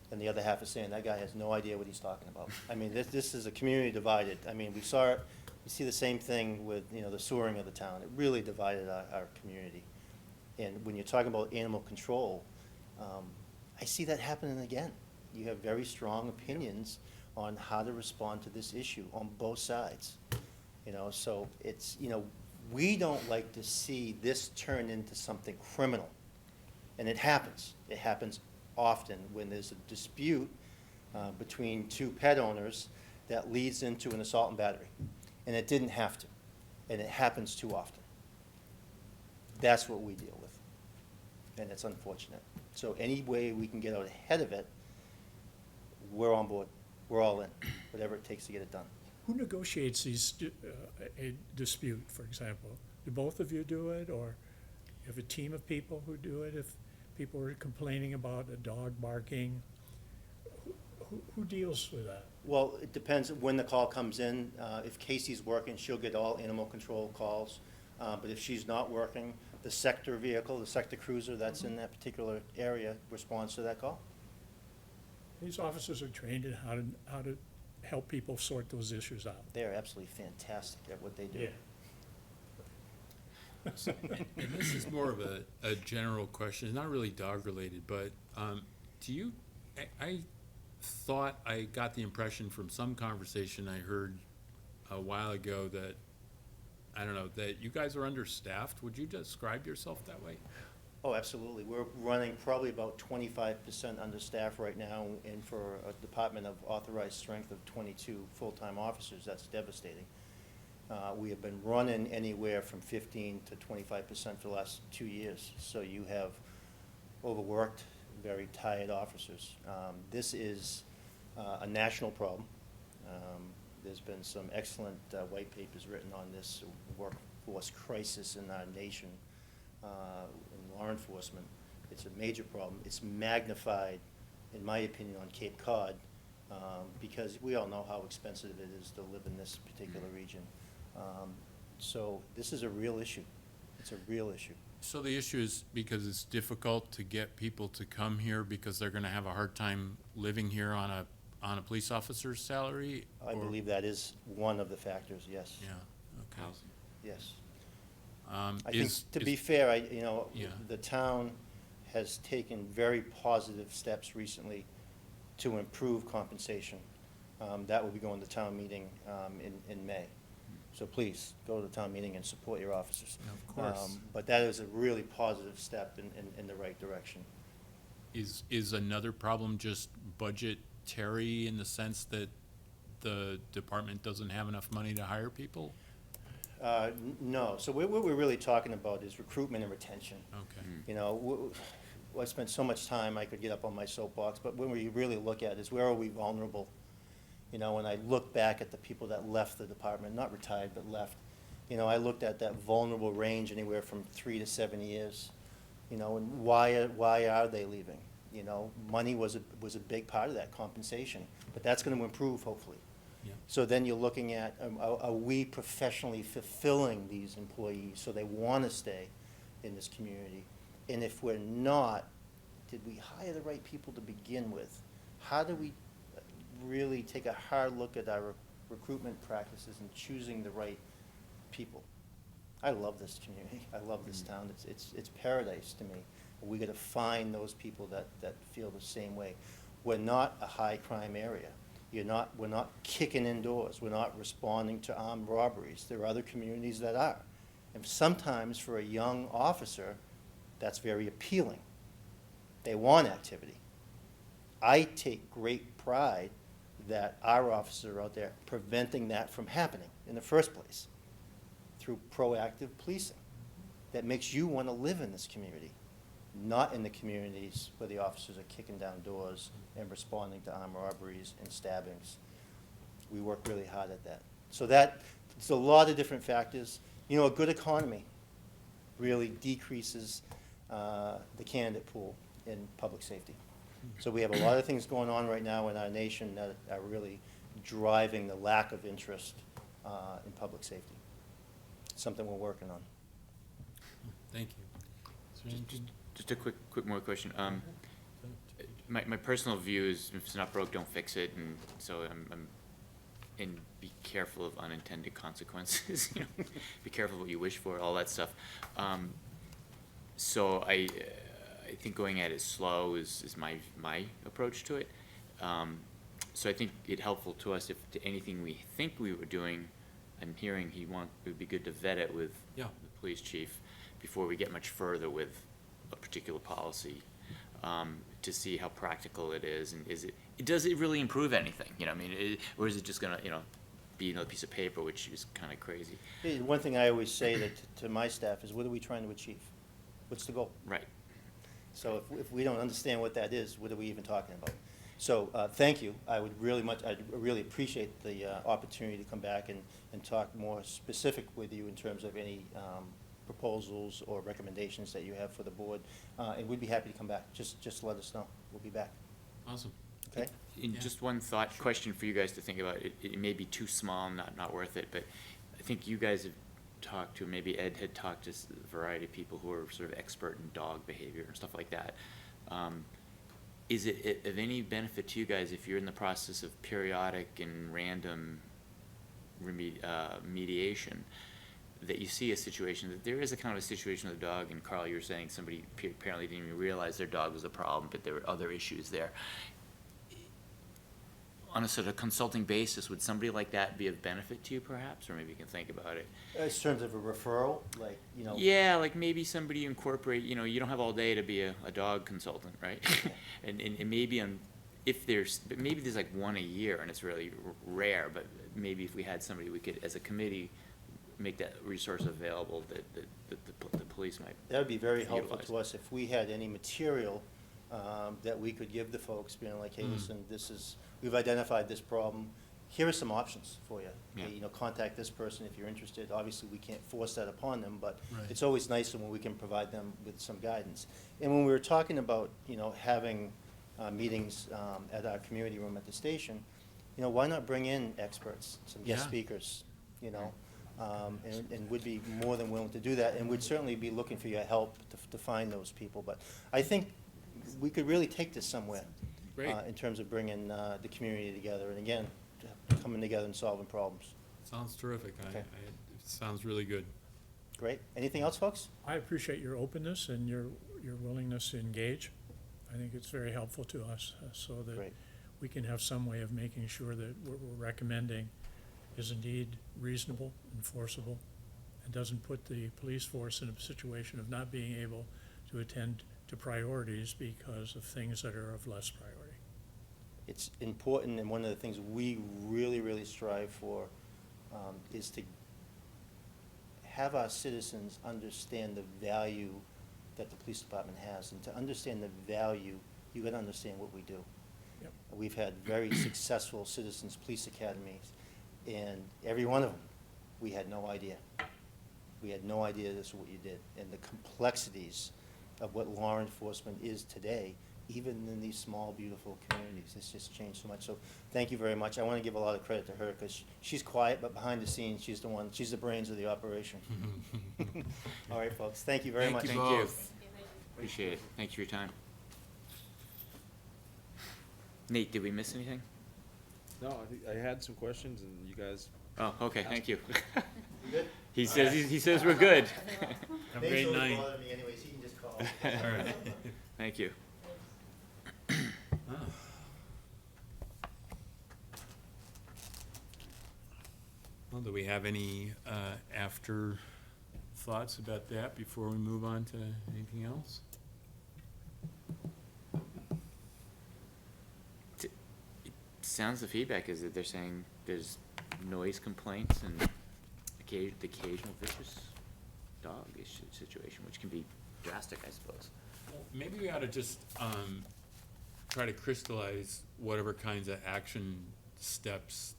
And the other half is saying, that guy has no idea what he's talking about. I mean, this is a community divided. I mean, we saw it, we see the same thing with, the sewering of the town. It really divided our community. And when you're talking about animal control, I see that happening again. You have very strong opinions on how to respond to this issue on both sides. So it's, we don't like to see this turn into something criminal. And it happens. It happens often when there's a dispute between two pet owners that leads into an assault and battery. And it didn't have to. And it happens too often. That's what we deal with. And it's unfortunate. So any way we can get out ahead of it, we're on board. We're all in, whatever it takes to get it done. Who negotiates a dispute, for example? Do both of you do it, or you have a team of people who do it? If people are complaining about a dog barking, who deals with that? Well, it depends when the call comes in. If Casey's working, she'll get all animal control calls. But if she's not working, the sector vehicle, the sector cruiser that's in that particular area responds to that call. These officers are trained in how to help people sort those issues out. They are absolutely fantastic at what they do. And this is more of a general question, not really dog-related, but I thought I got the impression from some conversation I heard a while ago that, I don't know, that you guys are understaffed. Would you describe yourself that way? Oh, absolutely. We're running probably about 25% understaffed right now, and for a department of authorized strength of 22 full-time officers, that's devastating. We have been running anywhere from 15 to 25% for the last 2 years. So you have overworked, very tired officers. This is a national problem. There's been some excellent white papers written on this workforce crisis in our nation. In law enforcement, it's a major problem. It's magnified, in my opinion, on Cape Cod, because we all know how expensive it is to live in this particular region. So this is a real issue. It's a real issue. So the issue is because it's difficult to get people to come here because they're gonna have a hard time living here on a police officer's salary? I or- believe that is one of the factors, yes. Yeah, okay. Housing. Yes. I think, Is- to is- be fair, Yeah. the town has taken very positive steps recently to improve compensation. That will be going to town meeting in May. So please, go to the town meeting and support your officers. Of course. But that is a really positive step in the right direction. Is another problem just budgetary in the sense that the department doesn't have enough money to hire people? No, so what we're really talking about is recruitment and retention. Okay. You know, I spent so much time, I could get up on my soapbox, but when we really look at is where are we vulnerable? You know, when I look back at the people that left the department, not retired, but left, you know, I looked at that vulnerable range anywhere from 3 to 7 years. You know, and why are they leaving? You know, money was a big part of that compensation, but that's going to improve hopefully. Yeah. So then you're looking at, are we professionally fulfilling these employees so they want to stay in this community? And if we're not, did we hire the right people to begin with? How do we really take a hard look at our recruitment practices and choosing the right people? I love this community. I love this town. It's paradise to me. We got to find those people that feel the same way. We're not a high crime area. We're not kicking indoors. We're not responding to armed robberies. There are other communities that are. And sometimes for a young officer, that's very appealing. They want activity. I take great pride that our officers are out there preventing that from happening in the first place through proactive policing that makes you want to live in this community, not in the communities where the officers are kicking down doors and responding to armed robberies and stabbings. We work really hard at that. So it's a lot of different factors. You know, a good economy really decreases the candidate pool in public safety. So we have a lot of things going on right now in our nation that are really driving the lack of interest in public safety. Something we're working on. Thank you. Is there anything- Just a quick more question. My personal view is if it's not broke, don't fix it, and so and be careful of unintended consequences. You know, be careful what you wish for, all that stuff. So I think going at it slow is my approach to it. So I think it helpful to us if to anything we think we were doing, I'm hearing it would be good to vet it with Yeah. the police chief before we get much further with a particular policy, to see how practical it is, and does it really improve anything? You know, I mean, or is it just gonna, be another piece of paper, which is kind of crazy? Hey, one thing I always say to my staff is, what are we trying to achieve? What's the goal? Right. So if we don't understand what that is, what are we even talking about? So thank you. I'd really appreciate the opportunity to come back and talk more specific with you in terms of any proposals or recommendations that you have for the board. And we'd be happy to come back. Just let us know. We'll be back. Awesome. Okay? And Yeah. just one question for you guys to think about. It may be too small, not worth it, but I think you guys have talked to, maybe Ed had talked to a variety of people who are sort of expert in dog behavior and stuff like that. Is it of any benefit to you guys if you're in the process of periodic and random mediation, that you see a situation, that there is a kind of a situation with a dog, and Carl, you were saying somebody apparently didn't even realize their dog was a problem, but there were other issues there. On a sort of consulting basis, would somebody like that be of benefit to you perhaps, or maybe you can think about it? In terms of a referral, like, Yeah, like maybe somebody you incorporate, you don't have all day to be a dog consultant, right? And maybe but maybe there's like one a year and it's really rare, but maybe if we had somebody we could, as a committee, make that resource available that the police might. that would be very helpful utilize. to us if we had any material that we could give the folks, being like, hey, listen, we've identified this problem. Here are some options for you. Yeah. Hey, contact this person if you're interested. Obviously, we can't force that upon them, but Right. it's always nice when we can provide them with some guidance. And when we were talking about, having meetings at our community room at the station, why not bring in experts, some guest Yeah. speakers, and we'd be more than willing to do that. And we'd certainly be looking for your help to find those people. But I think we could really take this somewhere. Great. In terms of bringing the community together, and again, coming together and solving problems. Sounds terrific. Okay. It sounds really good. Great. Anything else, folks? I appreciate your openness and your willingness to engage. I think it's very helpful to us, so that Great. we can have some way of making sure that what we're recommending is indeed reasonable, enforceable, and doesn't put the police force in a situation of not being able to attend to priorities because of things that are of less priority. It's important, and one of the things we really, really strive for is to have our citizens understand the value that the police department has. And to understand the value, you gotta understand what we do. Yep. We've had very successful citizens police academies, and every one of them, we had no idea. We had no idea this is what you did. And the complexities of what law enforcement is today, even in these small, beautiful communities, it's just changed so much. So thank you very much. I want to give a lot of credit to her, because she's quiet, but behind the scenes, she's the brains of the operation. All right, folks, thank you very Thank much. you Thank both. you. Appreciate it. Thank you for your time. Nate, did we miss anything? No, I think I had some questions and you guys. Oh, okay, thank you. You good? He says we're good. Have a great night. bother me anyways, he can just call. All right. Thank you. Well, do we have any after thoughts about that before we move on to anything else? Sounds the feedback is that they're saying there's noise complaints and the occasional vicious dog issue situation, which can be drastic, I suppose. Well, maybe we ought to just try to crystallize whatever kinds of action steps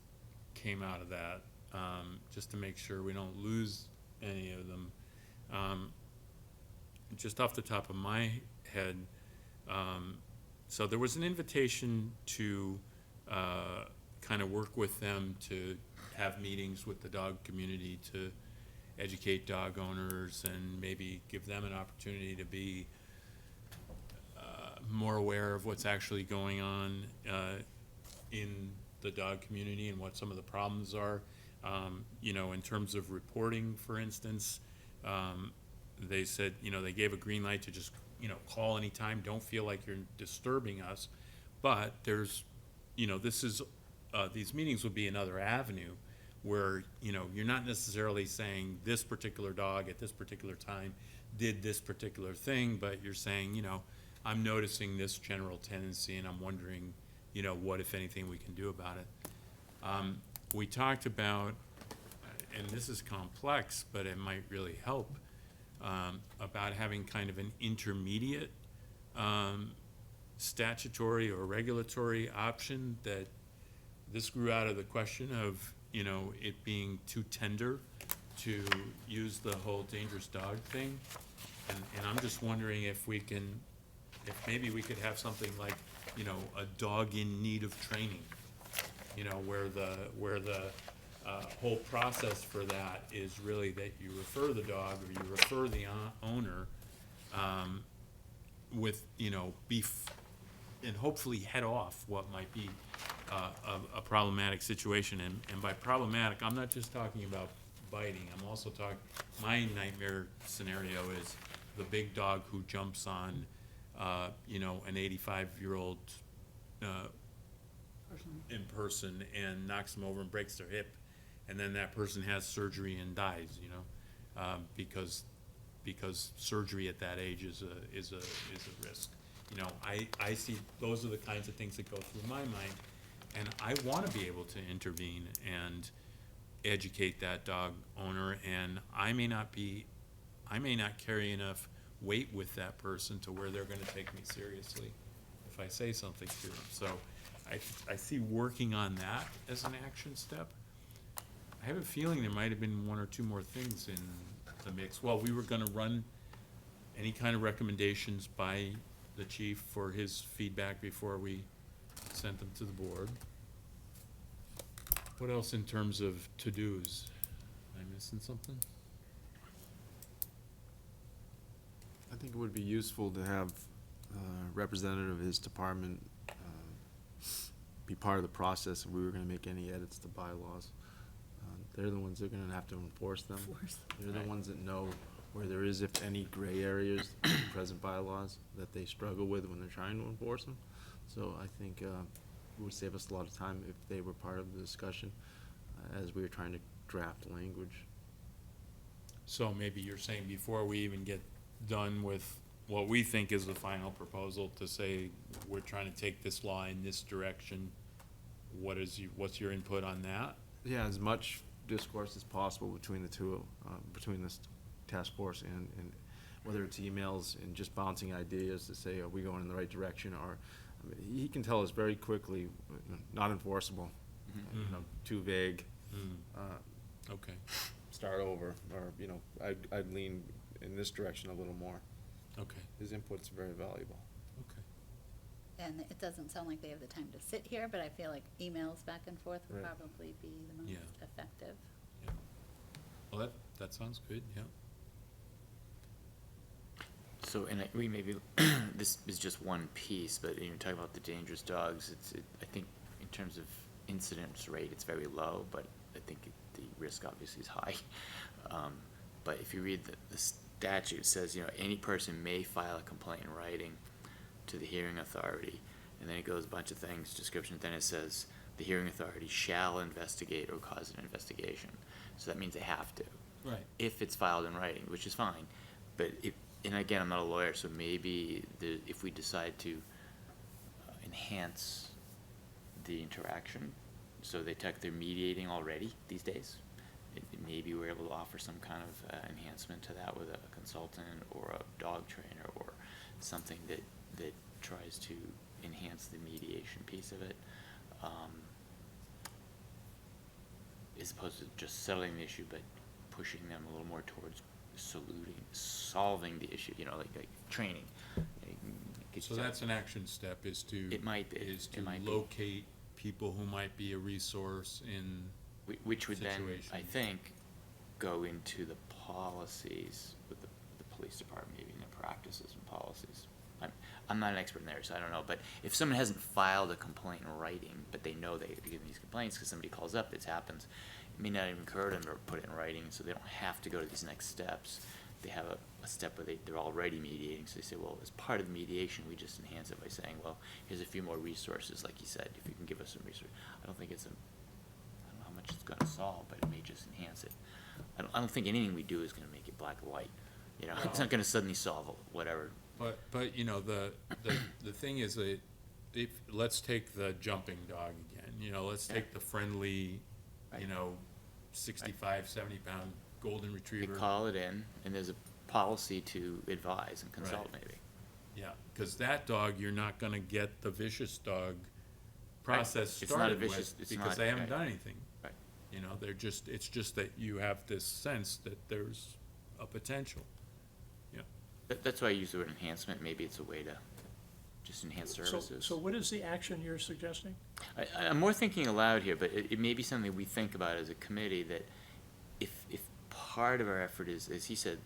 came out of that, just to make sure we don't lose any of them. Just off the top of my head, so there was an invitation to kind of work with them to have meetings with the dog community to educate dog owners and maybe give them an opportunity to be more aware of what's actually going on in the dog community and what some of the problems are. You know, in terms of reporting, for instance, they said, you know, they gave a green light to just, you know, call anytime, don't feel like you're disturbing us. But there's, you know, this is, these meetings would be another avenue where, you know, you're not necessarily saying this particular dog at this particular time did this particular thing, but you're saying, you know, I'm noticing this general tendency and I'm wondering, you know, what, if anything, we can do about it. We talked about, and this is complex, but it might really help, about having kind of an intermediate statutory or regulatory option. That this grew out of the question of, you know, it being too tender to use the whole dangerous dog thing. And I'm just wondering if we can, if maybe we could have something like, you know, a dog in need of training, you know, where the whole process for that is really that you refer the dog or you refer the owner with, you know, and hopefully head off what might be a problematic situation. And by problematic, I'm not just talking about biting. I'm also talking, my nightmare scenario is the big dog who jumps on, you know, an 85-year-old in person and knocks them over and breaks their hip, and then that person has surgery and dies, you know, because surgery at that age is a risk. You know, I see those are the kinds of things that go through my mind, and I want to be able to intervene and educate that dog owner, and I may not carry enough weight with that person to where they're going to take me seriously if I say something to them. So I see working on that as an action step. I have a feeling there might have been one or two more things in the mix. Well, we were going to run any kind of recommendations by the chief for his feedback before we sent them to the board. What else in terms of to-dos? Am I missing something? I think it would be useful to have a representative of his department be part of the process if we were gonna make any edits to bylaws. They're the ones that are gonna have to enforce them. They're the Right. ones that know where there is, if any, gray areas in present bylaws that they struggle with when they're trying to enforce them. So I think it would save us a lot of time if they were part of the discussion as we were trying to draft language. So maybe you're saying before we even get done with what we think is the final proposal to say, we're trying to take this law in this direction. What's your input on that? Yeah, as much discourse as possible between the two, between this task force and whether it's emails and just bouncing ideas to say, are we going in the right direction, or, I mean, he can tell us very quickly, not enforceable, you know, too vague, Okay, start over, or, you know, I'd lean in this direction a little more. okay, His input's very valuable. okay. And it doesn't sound like they have the time to sit here, but I feel like emails back and forth would Right. probably be the most Yeah. effective. Yeah. Well, that sounds good, yeah. So, and we maybe, this is just one piece, but you talk about the dangerous dogs, I think in terms of incidence rate, it's very low, but I think the risk obviously is high. But if you read the statute, it says, you know, any person may file a complaint in writing to the hearing authority, and then it goes a bunch of things, description, then it says, the hearing authority shall investigate or cause an investigation. So that means they have to. Right. If it's filed in writing, which is fine, but if, and again, I'm not a lawyer, so maybe if we decide to enhance the interaction, so they're mediating already these days, maybe we're able to offer some kind of enhancement to that with a consultant or a dog trainer or something that tries to enhance the mediation piece of it, as opposed to just settling the issue, but pushing them a little more towards solving the issue, you know, like training. So that's an action step, is to. It might be. Is It to might be. locate people who might be a resource in, Which would then, situation. I think, go into the policies with the police department, maybe in the practices and policies. I'm not an expert in there, so I don't know, but if someone hasn't filed a complaint in writing, but they know they're getting these complaints because somebody calls up, this happens, it may not even occur to them to put it in writing, so they don't have to go to these next steps. They have a step where they're already mediating, so they say, well, as part of the mediation, we just enhance it by saying, well, here's a few more resources, like you said, if you can give us some resources. I don't know how much it's gonna solve, but it may just enhance it. I don't think anything we do is gonna make it black and white, you know, it's not gonna suddenly solve whatever. but, you know, the thing is that let's take the jumping dog again, you know, let's take the friendly, you Right. know, 65, 70-pound golden They retriever. call it in, and there's a policy to advise and consult, Right. maybe. Yeah, because that dog, you're not gonna get the vicious dog process It's not a started with, vicious- it's because not, they haven't right. done anything. Right. You know, it's just that you have this sense that there's a potential. Yeah, That's why I use the word enhancement, maybe it's a way to just enhance services. So what is the action you're suggesting? I'm more thinking aloud here, but it may be something we think about as a committee, that if part of our effort is, as he said,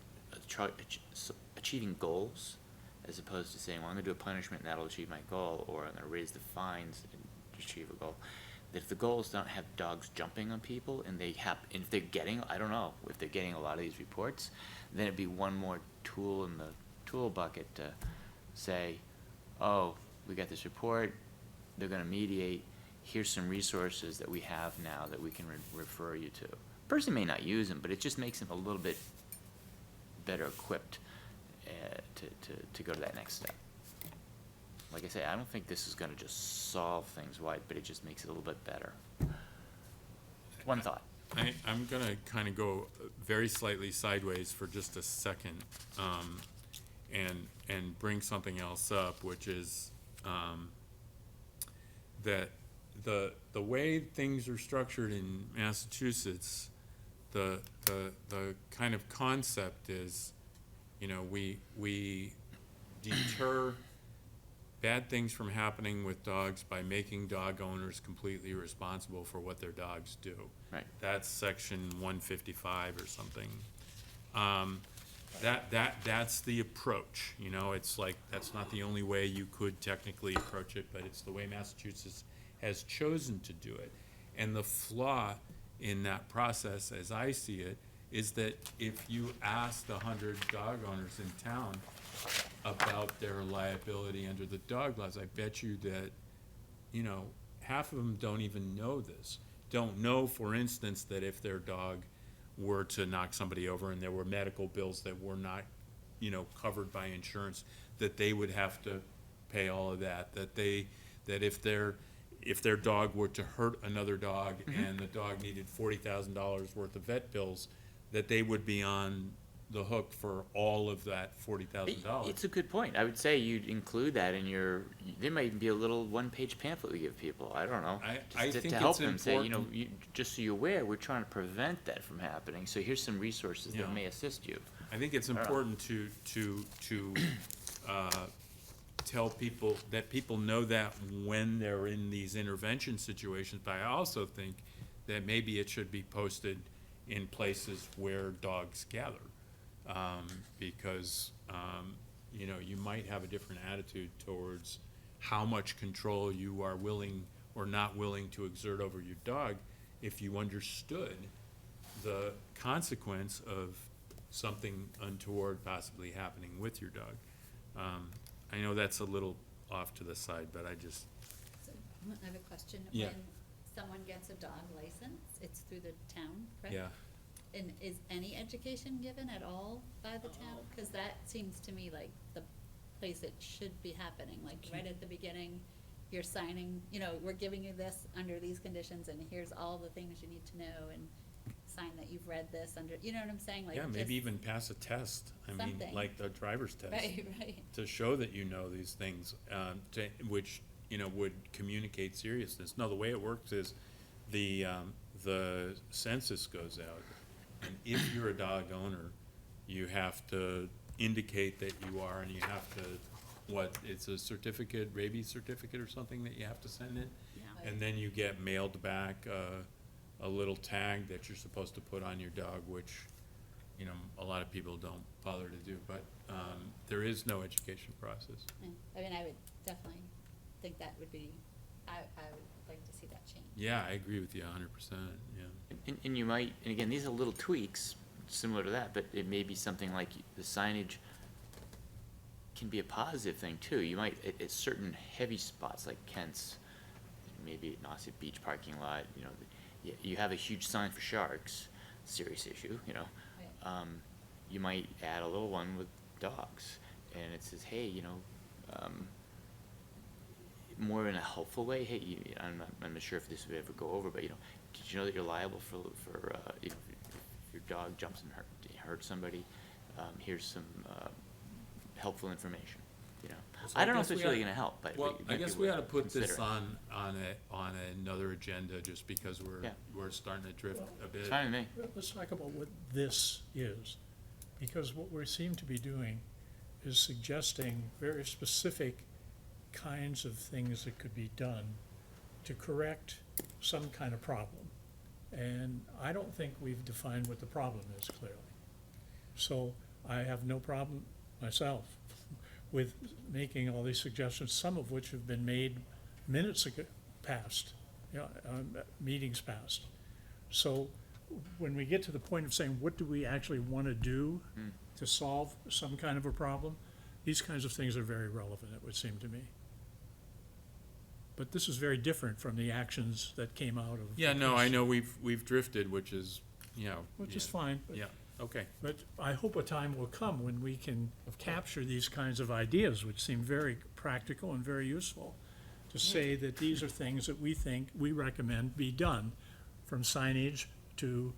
achieving goals, as opposed to saying, well, I'm gonna do a punishment and that'll achieve my goal, or I'm gonna raise the fines and achieve a goal, that if the goals don't have dogs jumping on people, and and if they're getting, I don't know, if they're getting a lot of these reports, then it'd be one more tool in the tool bucket to say, oh, we got this report, they're gonna mediate, here's some resources that we have now that we can refer you to. Person may not use them, but it just makes them a little bit better equipped to go to that next step. Like I say, I don't think this is gonna just solve things wide, but it just makes it a little bit better. One thought. I'm gonna kind of go very slightly sideways for just a second, and bring something else up, which is, that the way things are structured in Massachusetts, the kind of concept is, you know, we deter bad things from happening with dogs by making dog owners completely responsible for what their dogs do. Right. That's section 155 or something. That's the approach, you know, it's like, that's not the only way you could technically approach it, but it's the way Massachusetts has chosen to do it. And the flaw in that process, as I see it, is that if you asked 100 dog owners in town about their liability under the dog laws, I bet you that, you know, half of them don't even know this. Don't know, for instance, that if their dog were to knock somebody over and there were medical bills that were not, you know, covered by insurance, that they would have to pay all of that, that if their dog were to hurt another dog and the dog needed $40,000 worth of vet bills, that they would be on the hook for all of that $40,000. It's a good point. I would say you'd include that in your, there might even be a little one-page pamphlet we give people, I don't know. I just to think help it's them say, you know, important. just so you're aware, we're trying to prevent that from happening, so here's some resources Yeah. that may assist you. I think it's important to tell people, that people know that when they're in these intervention situations, but I also think that maybe it should be posted in places where dogs gather. Because, you know, you might have a different attitude towards how much control you are willing or not willing to exert over your dog if you understood the consequence of something untoward possibly happening with your dog. I know that's a little off to the side, but I just, So, I have a question. Yeah. When someone gets a dog license, it's through the town, correct? yeah. And is any education given at all by the town? Cause that seems to me like the place it should be happening, like right at the beginning, you're signing, you know, we're giving you this under these conditions, and here's all the things you need to know, and sign that you've read this under, you know what I'm saying? Like Yeah, maybe just- even pass a test. I mean, Something. like the driver's test. Right, right. To show that you know these things, which, you know, would communicate seriousness. No, the way it works is the census goes out, and if you're a dog owner, you have to indicate that you are, and you have to, it's a certificate, rabies certificate or something that you have to send in? Yeah. And then you get mailed back a little tag that you're supposed to put on your dog, which, you know, a lot of people don't bother to do, but there is no education process. Yeah. I mean, I would definitely think that would be, I would like to see that change. Yeah, I agree with you 100%, yeah. And you might, and again, these are little tweaks similar to that, but it may be something like the signage can be a positive thing too. You might, at certain heavy spots like Kent's, maybe at Nauset Beach parking lot, you know, you have a huge sign for sharks, serious issue, you know. Right. You might add a little one with dogs, and it says, hey, you know, more in a helpful way, hey, I'm not sure if this would ever go over, but, you know, did you know that you're liable for if your dog jumps and hurts somebody? Here's some helpful information, you know. So I don't know guess if it's we really ought- gonna help, but. Well, it I might be guess we ought to worth put this considering. on another agenda, just because Yeah. we're starting to drift a bit. It's fine with me. Let's talk about what this is, because what we seem to be doing is suggesting very specific kinds of things that could be done to correct some kind of problem. And I don't think we've defined what the problem is clearly. So I have no problem myself with making all these suggestions, some of which have been made minutes ago, past, you know, meetings past. So when we get to the point of saying, what do we actually want to do to solve some kind of a problem, these kinds of things are very relevant, it would seem to me. But this is very different from the actions that came out of. Yeah, no, I know we've drifted, which is, you know. Which is yeah, fine. But- Yeah, okay. But I hope a time will come when we can capture these kinds of ideas, which seem very practical and very useful, to say that these are things that we think, we recommend be done, from signage to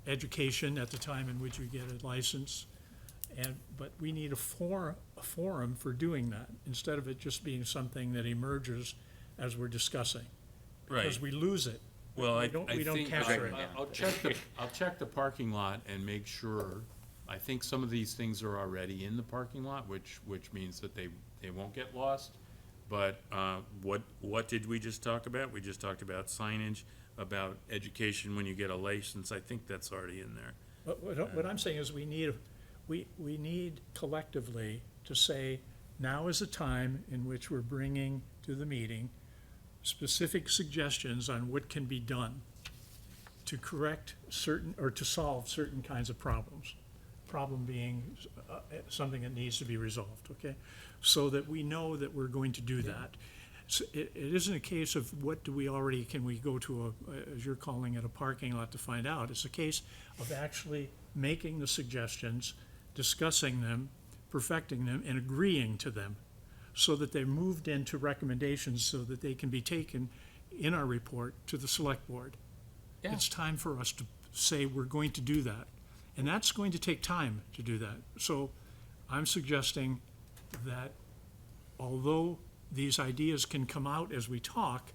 education at the time in which you get a license. But we need a forum for doing that, instead of it just being something that emerges as we're discussing. Because we lose it. Well, We don't think- capture it. I'll check the parking lot and make sure. I think some of these things are already in the parking lot, which means that they won't get lost. But, what did we just talk about? We just talked about signage, about education when you get a license. I think that's already in there. But what I'm saying is we need collectively to say, now is the time in which we're bringing to the meeting specific suggestions on what can be done to correct certain, or to solve certain kinds of problems. Problem being something that needs to be resolved, okay? So that we know that we're going to do that. So it isn't a case of can we go to as you're calling it, a parking lot to find out. It's a case of actually making the suggestions discussing them, perfecting them, and agreeing to them, so that they're moved into recommendations so that they can be taken in our report to the select board. Yeah. It's time for us to say we're going to do that. And that's going to take time to do that. So I'm suggesting that although these ideas can come out as we talk,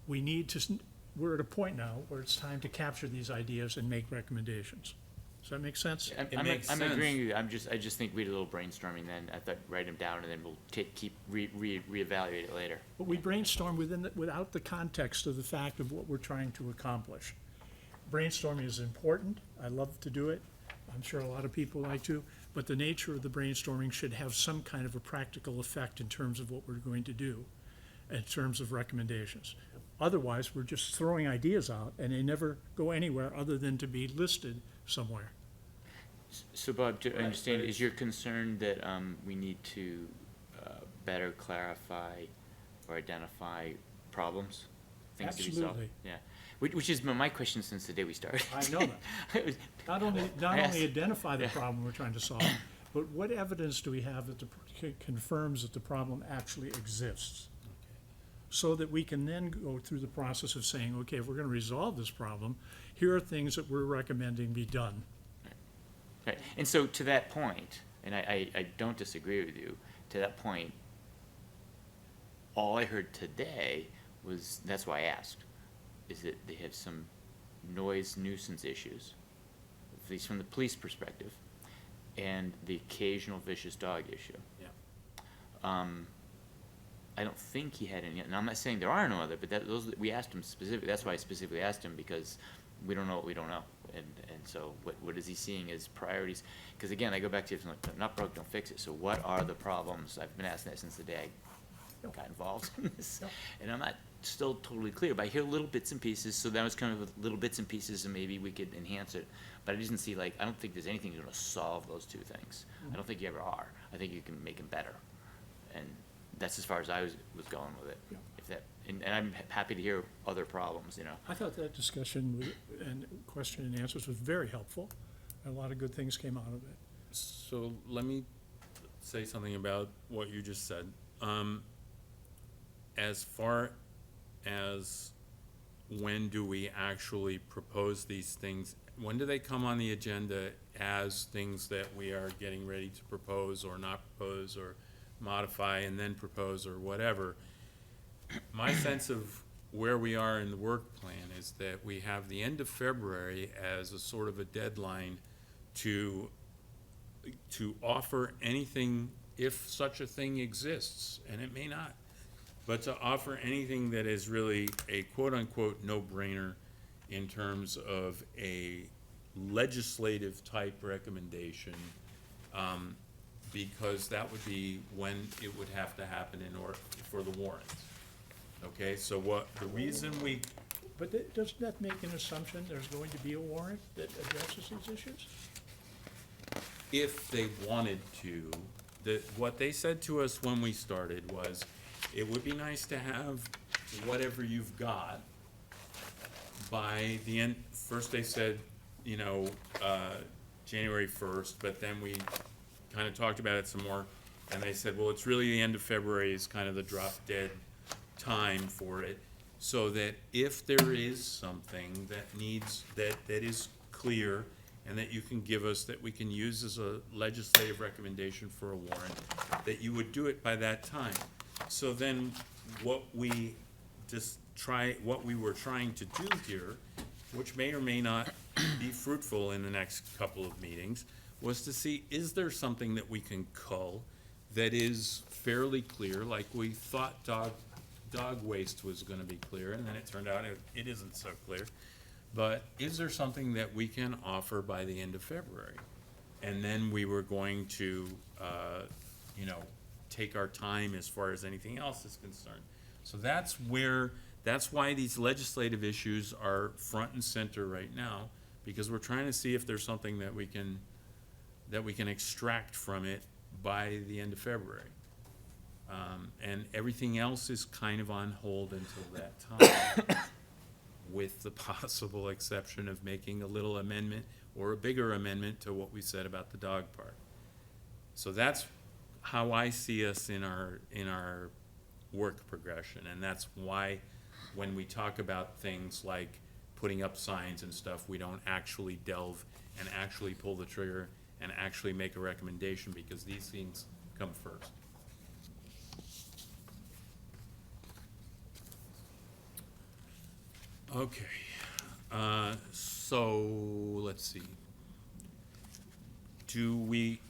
we need to, we're at a point now where it's time to capture these ideas and make recommendations. Does that make sense? I'm makes I'm sense. agreeing with you, I just think we did a little brainstorming then, I thought write them down and then we'll reevaluate it later. But we brainstorm without the context of the fact of what we're trying to accomplish. Brainstorming is important. I love to do it. I'm sure a lot of people like to. But the nature of the brainstorming should have some kind of a practical effect in terms of what we're going to do, in terms of recommendations. Otherwise, we're just throwing ideas out and they never go anywhere other than to be listed somewhere. So Bob, to Right, understand, but is your concern that we need to better clarify or identify problems? Things to be solved? Absolutely. Yeah, which has been my question since the day we started. I know that. Not only Yes. identify the Yeah. problem we're trying to solve, but what evidence do we have that confirms that the problem actually exists? So that we can then go through the process of saying, okay, if we're gonna resolve this problem, here are things that we're recommending be done. Right, and so to that point, and I don't disagree with you, to that point, all I heard today was, that's why I asked, is that they have some noise nuisance issues, at least from the police perspective, and the occasional vicious dog issue. Yeah. I don't think he had any, and I'm not saying there are no other, but those, we asked him specifically, that's why I specifically asked him, because we don't know what we don't know. And so what is he seeing as priorities? Because again, I go back to, if it's not broke, don't fix it. So what are the problems? I've been asking that since the day I got involved in this. And I'm not still totally clear, but I hear little bits and pieces, so that was kind of with little bits and pieces, and maybe we could enhance it. But I didn't see, like, I don't think there's anything that's gonna solve those two things. I don't think you ever are. I think you can make them better. And that's as far as I was going with it. Yeah. If that, and I'm happy to hear other problems, you know. I thought that discussion and question and answers was very helpful. And a lot of good things came out of it. So let me say something about what you just said. As far as when do we actually propose these things, when do they come on the agenda as things that we are getting ready to propose or not propose or modify and then propose or whatever? My sense of where we are in the work plan is that we have the end of February as a sort of a deadline to offer anything, if such a thing exists, and it may not, but to offer anything that is really a quote-unquote no-brainer in terms of a legislative type recommendation, because that would be when it would have to happen in order for the warrant. Okay, so the reason we, But doesn't that make an assumption there's going to be a warrant that addresses these issues? if they wanted to, what they said to us when we started was, it would be nice to have whatever you've got by the end. First they said, January 1st, but then we kind of talked about it some more, and they said, well, it's really the end of February is kind of the drop dead time for it, so that if there is something that needs, that is clear and that you can give us, that we can use as a legislative recommendation for a warrant, that you would do it by that time. So then what we were trying to do here, which may or may not be fruitful in the next couple of meetings, was to see, is there something that we can cull that is fairly clear, like we thought dog waste was gonna be clear, and then it turned out it isn't so clear. But is there something that we can offer by the end of February? And then we were going to, take our time as far as anything else is concerned. So that's why these legislative issues are front and center right now, because we're trying to see if there's something that we can extract from it by the end of February. And everything else is kind of on hold until that time, with the possible exception of making a little amendment or a bigger amendment to what we said about the dog park. So that's how I see us in our work progression, and that's why when we talk about things like putting up signs and stuff, we don't actually delve and actually pull the trigger and actually make a recommendation, because these things come first. Okay, so, let's see.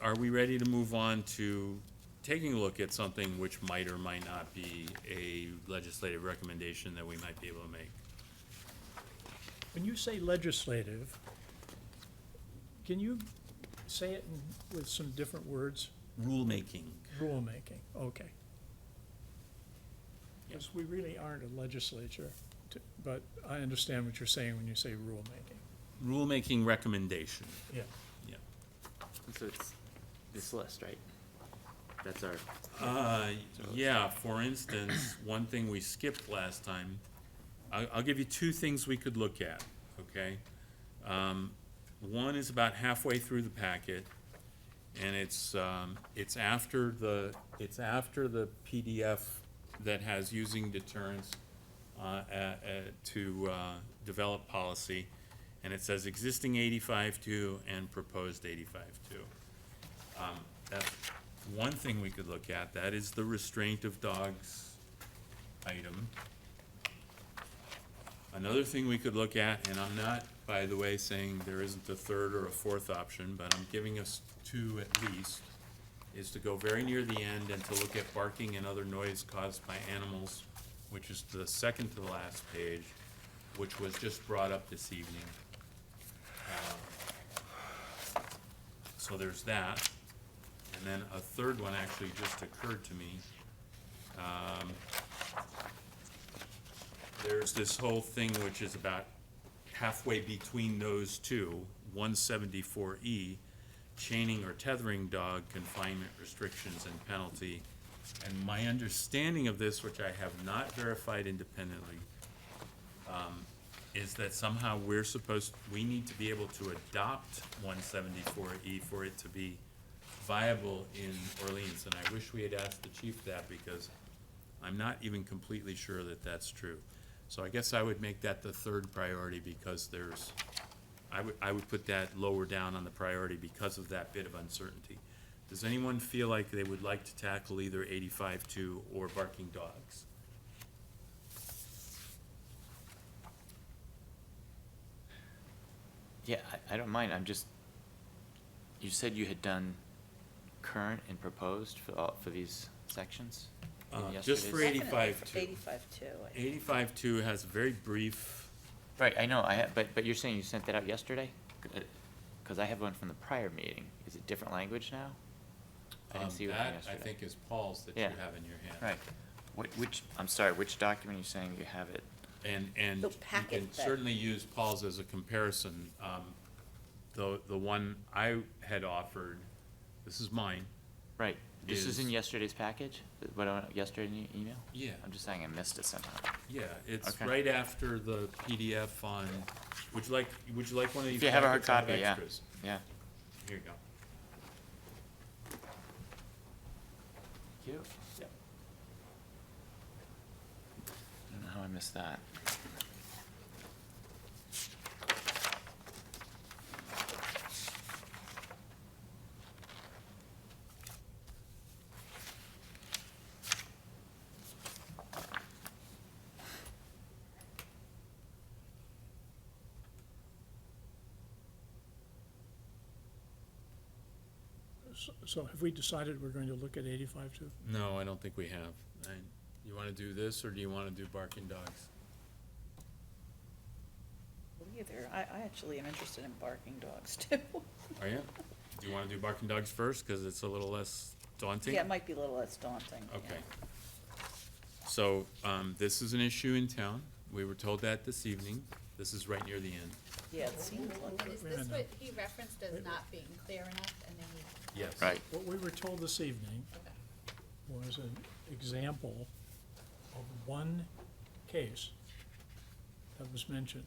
Are we ready to move on to taking a look at something which might or might not be a legislative recommendation that we might be able to make? When you say legislative, can you say it with some different words? Rulemaking. Rulemaking, okay. Because we really aren't a legislature, but I understand what you're saying when you say rulemaking. Rulemaking recommendation, Yeah. yeah. So it's this list, right? That's our, Yeah, for instance, one thing we skipped last time, I'll give you two things we could look at, okay? One is about halfway through the packet, and it's after the PDF that has using deterrence to develop policy, and it says existing 85.2 and proposed 85.2. That's one thing we could look at. That is the restraint of dogs item. Another thing we could look at, and I'm not, by the way, saying there isn't a third or a fourth option, but I'm giving us two at least, is to go very near the end and to look at barking and other noise caused by animals, which is the second to the last page, which was just brought up this evening. So there's that. And then a third one actually just occurred to me. There's this whole thing which is about halfway between those two, 174E, chaining or tethering dog confinement restrictions and penalty. And my understanding of this, which I have not verified independently, is that somehow we need to be able to adopt 174E for it to be viable in Orleans. And I wish we had asked the chief that, because I'm not even completely sure that that's true. So I guess I would make that the third priority, because I would put that lower down on the priority because of that bit of uncertainty. Does anyone feel like they would like to tackle either 85.2 or barking dogs? yeah, I don't mind, you said you had done current and proposed for these sections? in Just for yesterday's- 85.2. 85.2. 85.2 has a very brief, Right, I know, but you're saying you sent that out yesterday? Cause I have one from the prior meeting, is it different language now? I didn't see one from that yesterday. I think is Paul's that you Yeah. have in your hand. Right, I'm sorry, which document are you saying you have it? And The you packet can that- certainly use Paul's as a comparison. The one I had offered, this is mine. Right, this is in Is- yesterday's package, what I went yesterday in the email? Yeah. I'm just saying I missed it somehow. Yeah, it's Okay. right after the PDF on, would you like one of these If you have a hard packets? I have copy, yeah, extras. yeah. Here you go. Cute. Yep. I don't know how I missed that. So have we decided we're going to look at 85.2? No, I don't think we have. You wanna do this, or do you wanna do barking dogs? Either. I actually am interested in barking dogs too. Are you? Do you wanna do barking dogs first, cause it's a little less daunting? Yeah, it might be a little less daunting. yeah. Okay. So, this is an issue in town. We were told that this evening. This is right near the end. Yeah, it seems like. And is this what he referenced as not being clear enough, and then he, Yes. Right, What we were told this evening okay. was an example of one case that was mentioned.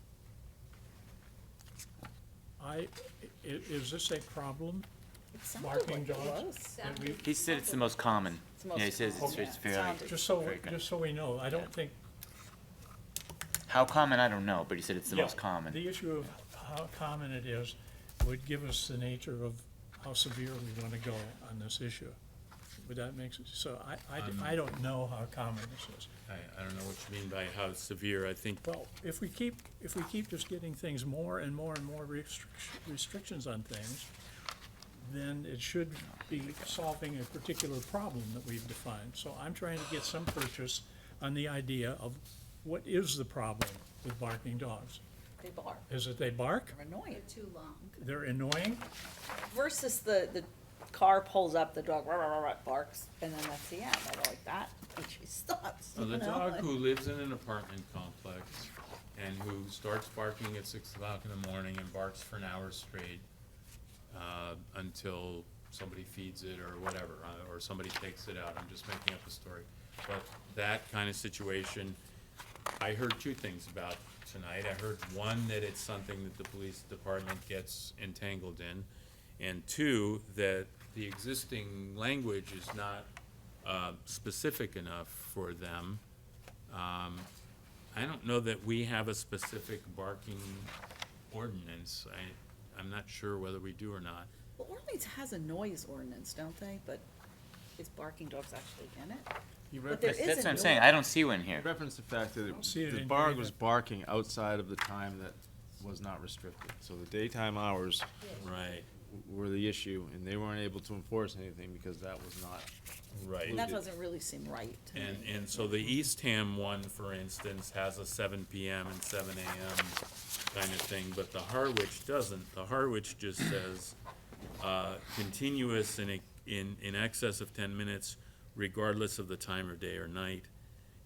Is this a problem It sounded barking like it dogs. was. that we- He said it's the most common. It's the most Yeah, he says common, it's yeah. fairly. Sounded- very good. Just so we know, I don't think. How common, I don't know, but he said it's the Yeah, most common. The issue of how common it is would give us the nature of how severe we want to go on this issue. Would that make sense? So I don't know how common this is. I don't know what you mean by how severe, I think, Well, if we keep just getting things more and more and more restrictions on things, then it should be solving a particular problem that we've defined. So I'm trying to get some purchase on the idea of what is the problem with barking dogs? They bark. Is it they bark? They're annoying. They're too long. They're annoying? Versus the car pulls up, the dog rah, rah, rah, rah, barks, and then that's the end. I don't like that. And she stops. so the you know, dog and- who lives in an apartment complex and who starts barking at 6 o'clock in the morning and barks for an hour straight, until somebody feeds it or whatever, or somebody takes it out, I'm just making up a story. But that kind of situation, I heard two things about tonight. I heard, one, that it's something that the police department gets entangled in, and two, that the existing language is not specific enough for them. I don't know that we have a specific barking ordinance. I'm not sure whether we do or not. Well, Orleans has a noise ordinance, don't they? But is barking dogs actually in it? He But there referenced, is That's a what I'm saying, I don't see one he here. referenced the fact that see it the in dog here was either. barking outside of the time that was not restricted. So the daytime hours Right, were the issue, and they weren't able to enforce anything because that was not. right. And that doesn't really seem right to And, me. and so the Eastham one, for instance, has a 7 PM and 7 AM kind of thing, but the Harwich doesn't. The Harwich just says, continuous in excess of 10 minutes, regardless of the time of day or night,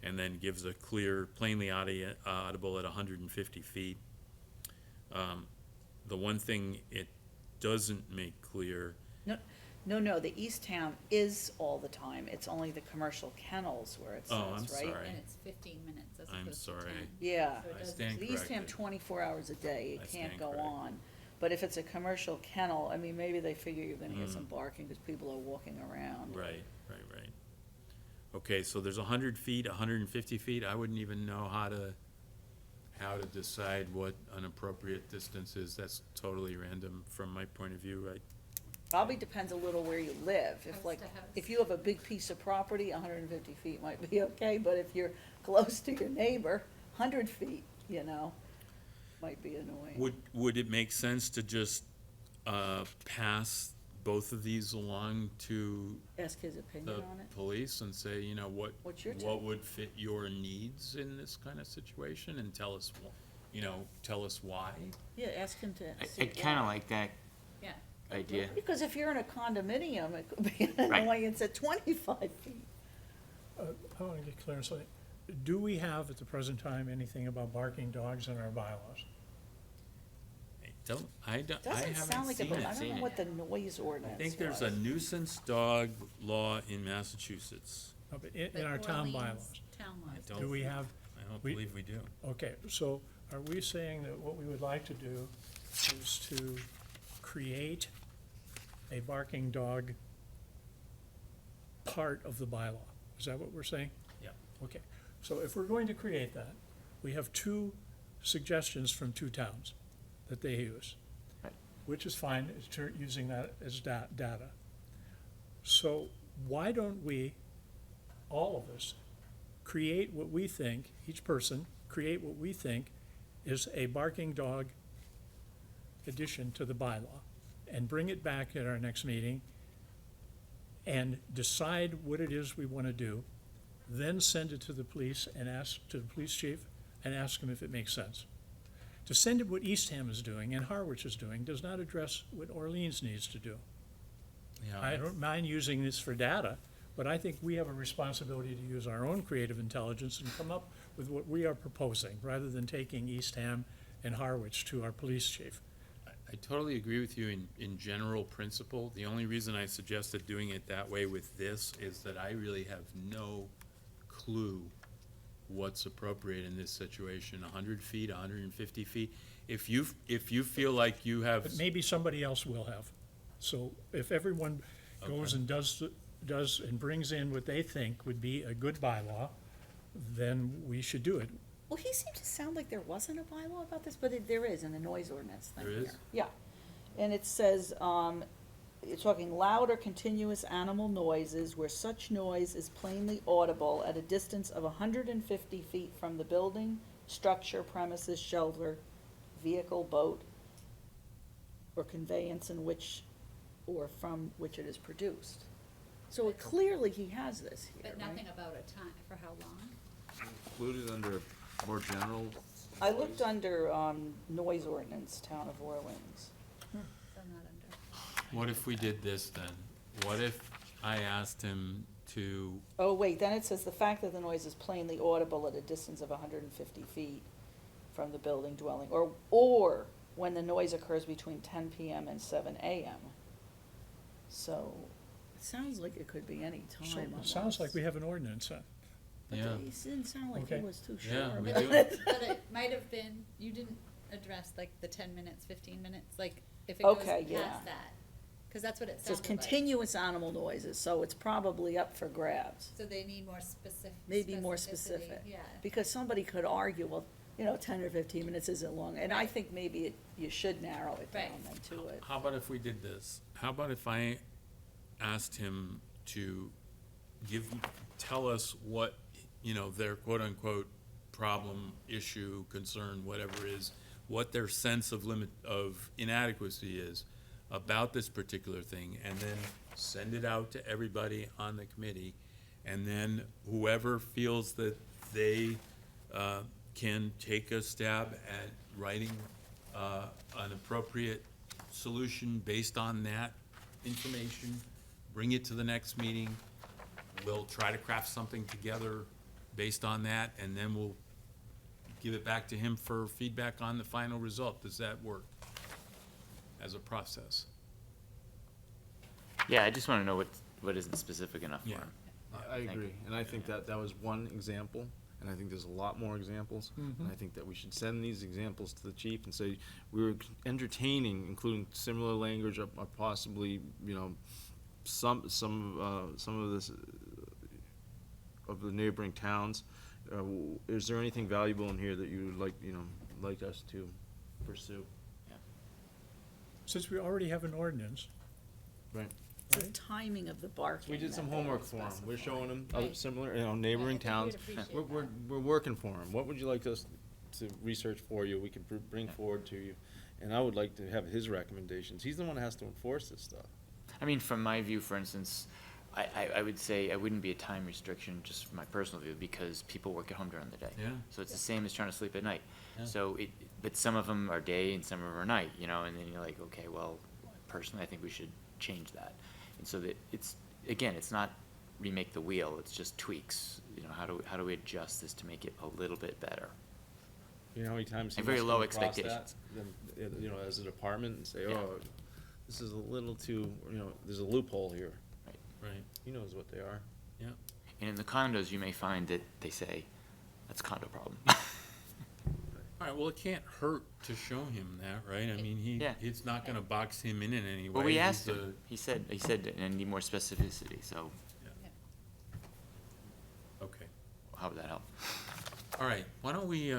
and then gives a clear, plainly audible at 150 feet. The one thing it doesn't make clear, No, the East Town is all the time. It's only the commercial kennels where it Oh, I'm says, right? sorry. And it's 15 minutes as I'm opposed to 10. sorry. Yeah. So it I doesn't- stand The East Town, corrected. 24 hours a day, I it stand can't go corrected. on. But if it's a commercial kennel, I mean, maybe they figure you're gonna get Mm. some barking because people are walking around. Right. Okay, so there's 100 feet, 150 feet, I wouldn't even know how to decide what an appropriate distance is, that's totally random from my point of view, Probably depends a little where you live. If House like, to house. if you have a big piece of property, 150 feet might be okay, but if you're close to your neighbor, 100 feet, you know, might be annoying. Would it make sense to just, pass both of these along to Ask his the opinion on it. police and say, you know, What's your what take? would fit your needs in this kind of situation, and tell us why? Yeah, ask him to. I see kinda why. like that Yeah. idea. Because if you're in a condominium, it could be an Right. annoyance at 25 feet. I want to get clear, so, do we have at the present time anything about barking dogs in our bylaws? I Doesn't haven't sound like it, seen but it. I don't know what the noise ordinance I think there's a was. nuisance dog law in Massachusetts. No, but in But our town Orleans bylaws, Town laws. don't- do we have, I don't We- believe we do. okay, so are we saying that what we would like to do is to create a barking dog part of the bylaw? Is that what we're saying? Yeah. Okay, so if we're going to create that, we have two suggestions from two towns that they use. Right. Which is fine, it's using that as data. So why don't we, all of us, create what we think, each person, create what we think is a barking dog addition to the bylaw, and bring it back at our next meeting, and decide what it is we want to do, then send it to the police and ask, to the police chief, and ask him if it makes sense. To send it what Eastham is doing and Harwich is doing does not address what Orleans needs to do. Yeah, I don't mind using this for data, but I think we have a responsibility to use our own creative intelligence and come up with what we are proposing, rather than taking Eastham and Harwich to our police chief. I totally agree with you in general principle. The only reason I suggested doing it that way with this is that I really have no clue what's appropriate in this situation, 100 feet, 150 feet. If you feel like you have, But maybe somebody else will have. So if everyone goes Okay. and does and brings in what they think would be a good bylaw, then we should do it. Well, he seemed to sound like there wasn't a bylaw about this, but there is in the noise ordinance thing There here. is? Yeah, and it says, it's talking loud or continuous animal noises where such noise is plainly audible at a distance of 150 feet from the building, structure, premises, shelter, vehicle, boat, or conveyance in which, or from which it is produced. So clearly he has this here, But right? nothing about a time, for how long? Included under more general. I looked under, noise ordinance, Town of Orleans. So not under. What if we did this then? What if I asked him to, Oh, wait, then it says the fact that the noise is plainly audible at a distance of 150 feet from the building dwelling, or when the noise occurs between 10 PM and 7 AM. So, it sounds like it could be any So time. it sounds like almost. we have an ordinance then. But yeah, he didn't sound like he Okay. was too sure. Yeah, we about do. it. But it might have been, you didn't address like the 10 minutes, 15 minutes, like if it goes Okay, yeah. past that. Cause that's what it It says sounded like. continuous animal noises, so it's probably up for grabs. So they need more specific. Maybe more specificity, specific. Yeah. Because somebody could argue, well, 10 or 15 minutes isn't long, and I Right. think maybe you should narrow it down Right. then to it. how about if we did this? How about if I asked him to tell us what, their quote-unquote problem, issue, concern, whatever is, what their sense of of inadequacy is about this particular thing, and then send it out to everybody on the committee, and then whoever feels that they can take a stab at writing an appropriate solution based on that information, bring it to the next meeting. We'll try to craft something together based on that, and then we'll give it back to him for feedback on the final result. Does that work as a process? Yeah, I just wanna know what isn't specific enough for Yeah. him. I Thank agree, you. and I think that was one example, and I think there's a lot more examples. And I think that we should send these examples to the chief and say, we were entertaining, including similar language, or possibly, some of this, of the neighboring towns. Is there anything valuable in here that you would like us to pursue? Since we already have an ordinance, Right. The timing of the barking. We did some that they homework were for them. We're specifying. showing them other Right. similar, Yeah, I neighboring think towns. we'd appreciate We're that. working for them. What would you like us to research for you? We can bring forward to you. And I would like to have his recommendations. He's the one that has to enforce this stuff. I mean, from my view, for instance, I would say I wouldn't be a time restriction, just from my personal view, because people work at home during the day. Yeah. So it's the same as trying to sleep at night. Yeah. So but some of them are day and some of them are night, and then you're like, okay, well, personally, I think we should change that. And so that it's not remake the wheel, it's just tweaks, how do we adjust this to make it a little bit better? You know how many times he And very must low come across that, expectations. then, as a department, and say, Yeah. oh, this is a little too, there's a loophole here. Right, He knows what they are. yeah. And in the condos, you may find that they say, that's a condo problem. All right, well, it can't hurt to show him that, right? I mean, Yeah. it's not gonna box him in any way. Well, we He's asked a- him, he said, I need more specificity, so Okay, how would that help? all right, why don't we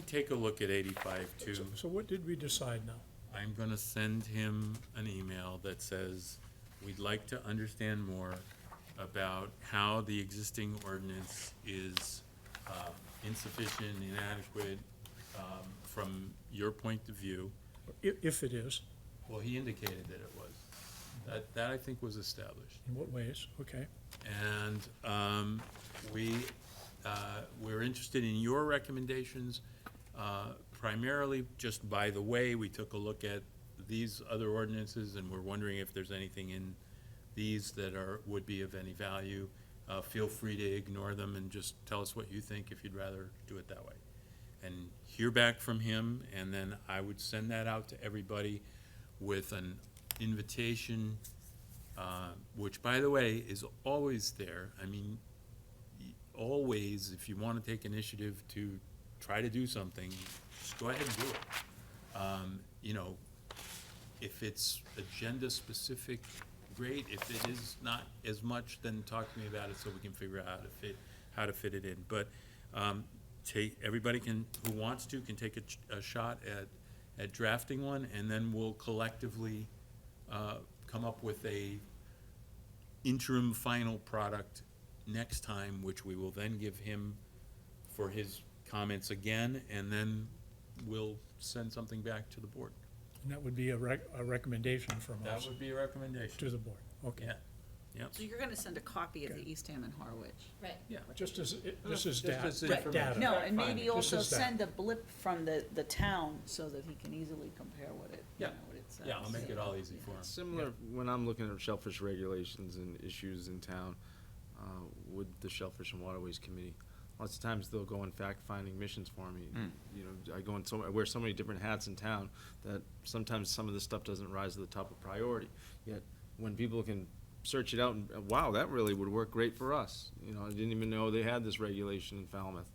take a look at 85 too? so what did we decide now? I'm gonna send him an email that says, we'd like to understand more about how the existing ordinance is insufficient, inadequate, from your point of view. If it is, Well, he indicated that it was. That I think was established. in what ways? Okay. And we're interested in your recommendations, primarily, just by the way, we took a look at these other ordinances, and we're wondering if there's anything in these that would be of any value. Feel free to ignore them and just tell us what you think if you'd rather do it that way. And hear back from him, and then I would send that out to everybody with an invitation, which, by the way, is always there. I mean, always, if you want to take initiative to try to do something, just go ahead and do it. if it's agenda specific, great. If it is not as much, then talk to me about it so we can figure out how to fit it in. But, everybody who wants to, can take a shot at drafting one, and then we'll collectively, come up with a interim final product next time, which we will then give him for his comments again, and then we'll send something back to the board. And that would be a recommendation from That us would be a recommendation. to the board. Okay. Yeah, yep. So you're gonna send a copy of the Okay. Eastham and Harwich? Right. Yeah. Just as, this is Just as data. information. Data. No, and maybe Fine. also This is that. send a blip from the town so that he can easily compare what it, you Yeah. know, what it says. Yeah, I'll make it all easy for him. Similar, when I'm looking at shellfish regulations and issues in town, with the Shellfish and Waterways Committee, lots of times they'll go on fact-finding missions for me. You know, I wear so many different hats in town that sometimes some of this stuff doesn't rise to the top of priority. Yet, when people can search it out and, wow, that really would work great for us. You know, I didn't even know they had this regulation in Falmouth.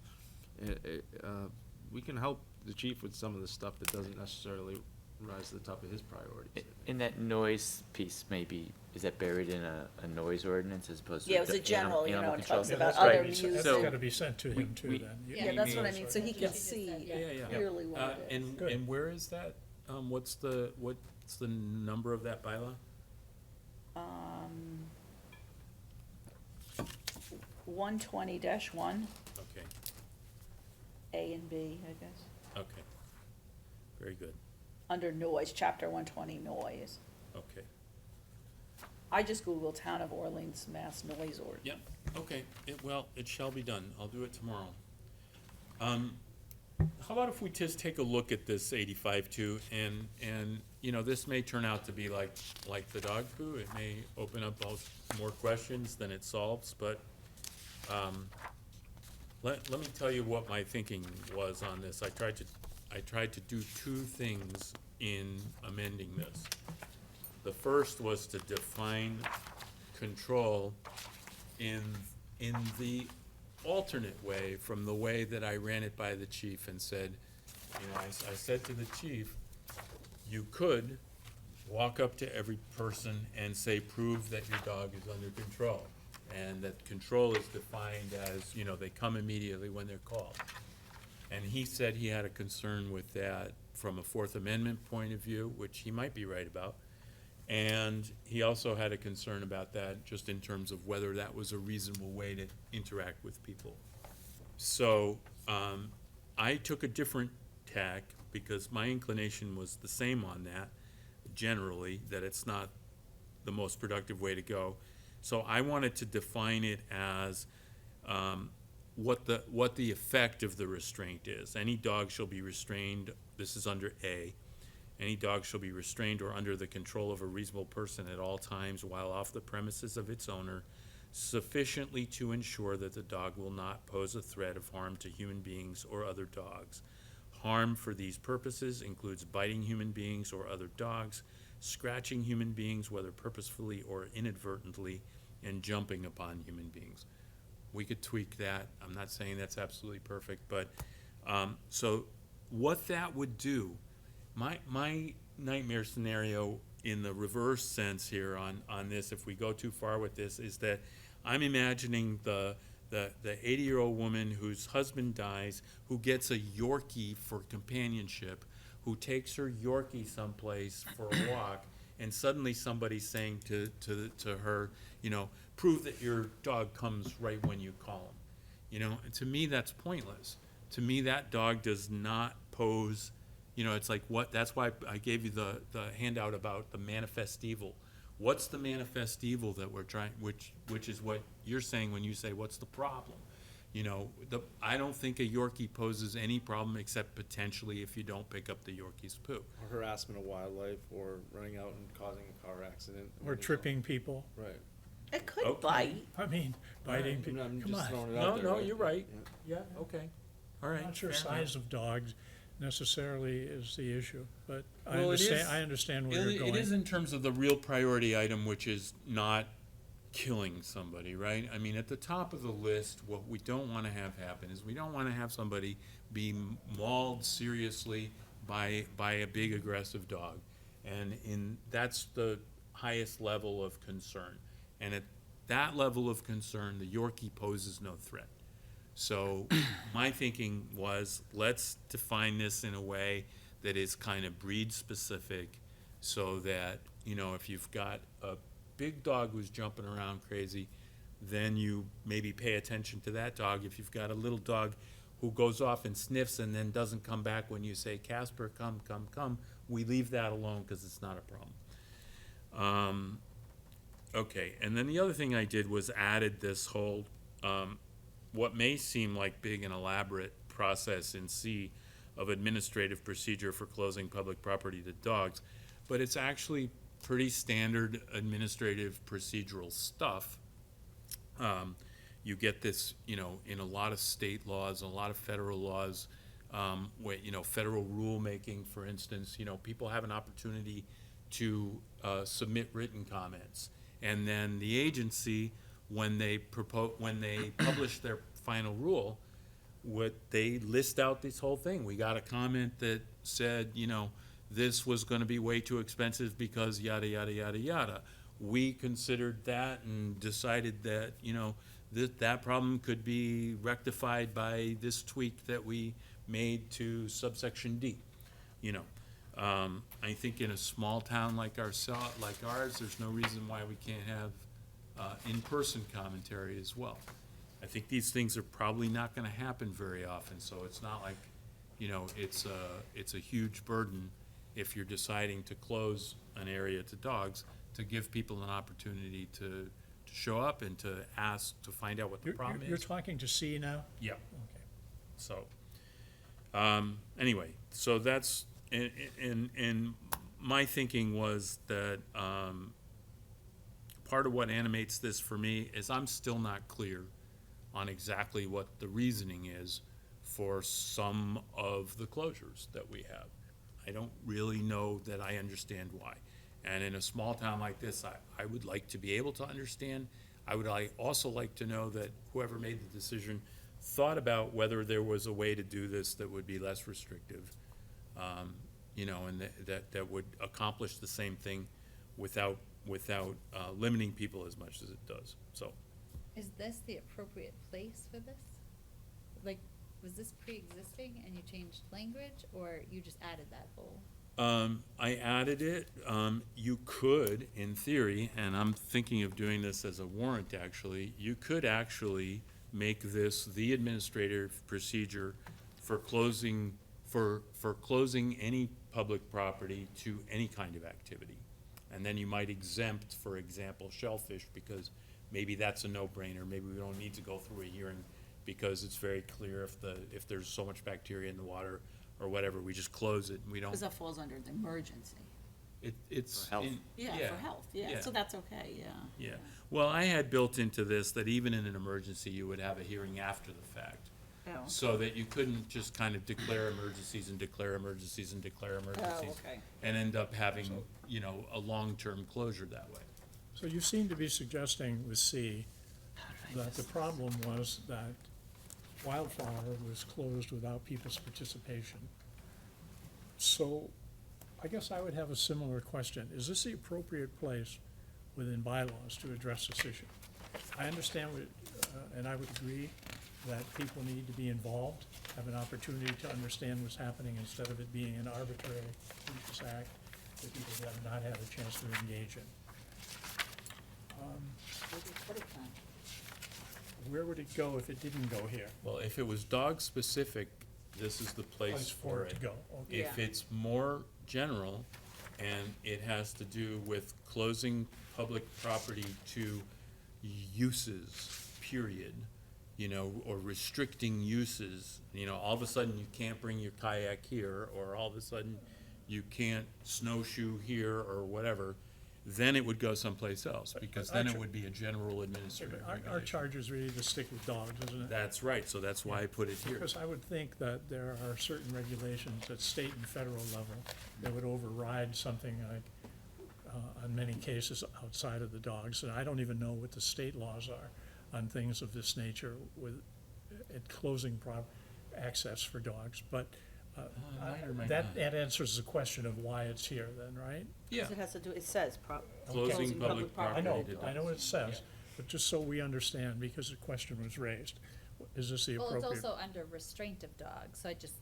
We can help the chief with some of the stuff that doesn't necessarily rise to the top of his priorities. I think. In that noise piece, maybe, is that buried in a noise ordinance as opposed to? Yeah, it was a the general, you animal know, it control? talks Yeah, about that's other gotta be sent- music. That's So, gotta be sent to him we- too, then. Yeah, Yeah, that's what I mean, so he What you can just see said, Yeah. clearly what it is. And, Good. and where is that? What's the number of that bylaw? 120-1, Okay, A and B, I guess, okay. Very good, under noise, chapter 120 noise. okay. I just Googled Town of Orleans mass noise ordinance. Yep, okay, it shall be done, I'll do it tomorrow. How about if we just take a look at this 85-2, and, you know, this may turn out to be like the dog poo, it may open up more questions than it solves, but, let me tell you what my thinking was on this. I tried to do two things in amending this. The first was to define control in the alternate way from the way that I ran it by the chief and said, you know, I said to the chief, you could walk up to every person and say, prove that your dog is under control. And that control is defined as, you know, they come immediately when they're called. And he said he had a concern with that from a Fourth Amendment point of view, which he might be right about. And he also had a concern about that just in terms of whether that was a reasonable way to interact with people. So I took a different tack because my inclination was the same on that, generally, that it's not the most productive way to go. So I wanted to define it as what the effect of the restraint is. Any dog shall be restrained, this is under A. Any dog shall be restrained or under the control of a reasonable person at all times while off the premises of its owner, sufficiently to ensure that the dog will not pose a threat of harm to human beings or other dogs. Harm for these purposes includes biting human beings or other dogs, scratching human beings, whether purposefully or inadvertently, and jumping upon human beings. We could tweak that. I'm not saying that's absolutely perfect, but, so what that would do, my nightmare scenario in the reverse sense here on this, if we go too far with this, is that I'm imagining the 80-year-old woman whose husband dies, who gets a Yorkie for companionship, who takes her Yorkie someplace for a walk, and suddenly somebody's saying to her, you know, prove that your dog comes right when you call him. You know, and to me, that's pointless. To me, that dog does not pose, you know, it's like that's why I gave you the handout about the manifest evil. What's the manifest evil that we're trying, which is what you're saying when you say, what's the problem? You know, I don't think a Yorkie poses any problem except potentially if you don't pick up the Yorkie's poo. Or harassment of wildlife, or running out and causing a car accident. Or tripping people. Right. It could Okay. bite. I mean, biting I'm people, come just on. throwing it out there. No, right? you're right. Yeah. Yeah, okay. All right. I'm not sure fair size enough. of dogs necessarily is the issue, but Well, it is- I understand where you're It is going. in terms of the real priority item, which is not killing somebody, right? I mean, at the top of the list, what we don't want to have happen is we don't want to have somebody be mauled seriously by a big aggressive dog. And that's the highest level of concern. And at that level of concern, the Yorkie poses no threat. So my thinking was, let's define this in a way that is kind of breed-specific, so that, you know, if you've got a big dog who's jumping around crazy, then you maybe pay attention to that dog. If you've got a little dog who goes off and sniffs and then doesn't come back when you say, Casper, come, come, come, we leave that alone because it's not a problem. Okay, and then the other thing I did was added this whole, what may seem like big and elaborate process in C of administrative procedure for closing public property to dogs, but it's actually pretty standard administrative procedural stuff. You get this, you know, in a lot of state laws, a lot of federal laws, where, you know, federal rulemaking, for instance, you know, people have an opportunity to submit written comments. And then the agency, when they publish their final rule, they list out this whole thing. We got a comment that said, you know, this was gonna be way too expensive because yada, yada, yada, yada. We considered that and decided that, you know, that problem could be rectified by this tweak that we made to subsection D, you know. I think in a small town like ours, there's no reason why we can't have in-person commentary as well. I think these things are probably not gonna happen very often, so it's not like, you know, it's a huge burden if you're deciding to close an area to dogs, to give people an opportunity to show up and to ask, to find out what the problem You're is. talking to C now? Yeah, Okay. so, anyway, so that's, and my thinking was that, part of what animates this for me is I'm still not clear on exactly what the reasoning is for some of the closures that we have. I don't really know that I understand why. And in a small town like this, I would like to be able to understand. I would also like to know that whoever made the decision thought about whether there was a way to do this that would be less restrictive, you know, and that would accomplish the same thing without limiting people as much as it does, so. Is this the appropriate place for this? Like, was this pre-existing and you changed language, or you just added that whole? I added it. You could, in theory, and I'm thinking of doing this as a warrant actually, you could actually make this the administrative procedure for closing any public property to any kind of activity. And then you might exempt, for example, shellfish, because maybe that's a no-brainer. Maybe we don't need to go through a hearing because it's very clear if there's so much bacteria in the water or whatever, we just close it and we don't. Because that falls under the emergency. It's. For health. Yeah, for health, yeah, so that's okay, yeah. Yeah, well, I had built into this that even in an emergency, you would have a hearing after the fact. Oh, So that you couldn't just kind of declare emergencies and declare emergencies and declare emergencies. okay. And end up having, you know, a long-term closure that way. So you seem to be suggesting with C that the problem was that Wildflower was closed without people's participation. So I guess I would have a similar question. Is this the appropriate place within bylaws to address this issue? I understand, and I would agree, that people need to be involved, have an opportunity to understand what's happening instead of it being an arbitrary, capricious act that people have not had a chance to engage in. Where do you put it then? Where would it go if it didn't go here? Well, if it was dog-specific, this is the place for it. to go, okay. If Yeah. it's more general and it has to do with closing public property to uses, period, you know, or restricting uses, you know, all of a sudden you can't bring your kayak here, or all of a sudden you can't snowshoe here or whatever, then it would go someplace else, because then it would be a general administrative Our regulation. charge is really to stick with dogs, isn't it? That's right, so that's why I put it here. Because I would think that there are certain regulations at state and federal level that would override something like, in many cases, outside of the dogs. And I don't even know what the state laws are on things of this nature with, at closing access for dogs. But That answers the question of why it's here then, right? Yeah, Because it has to do, it says closing public I property know, to dogs. I know what it says, but just so we understand, because the question was raised, is this the Well, appropriate? it's also under restraint of dogs, so I just,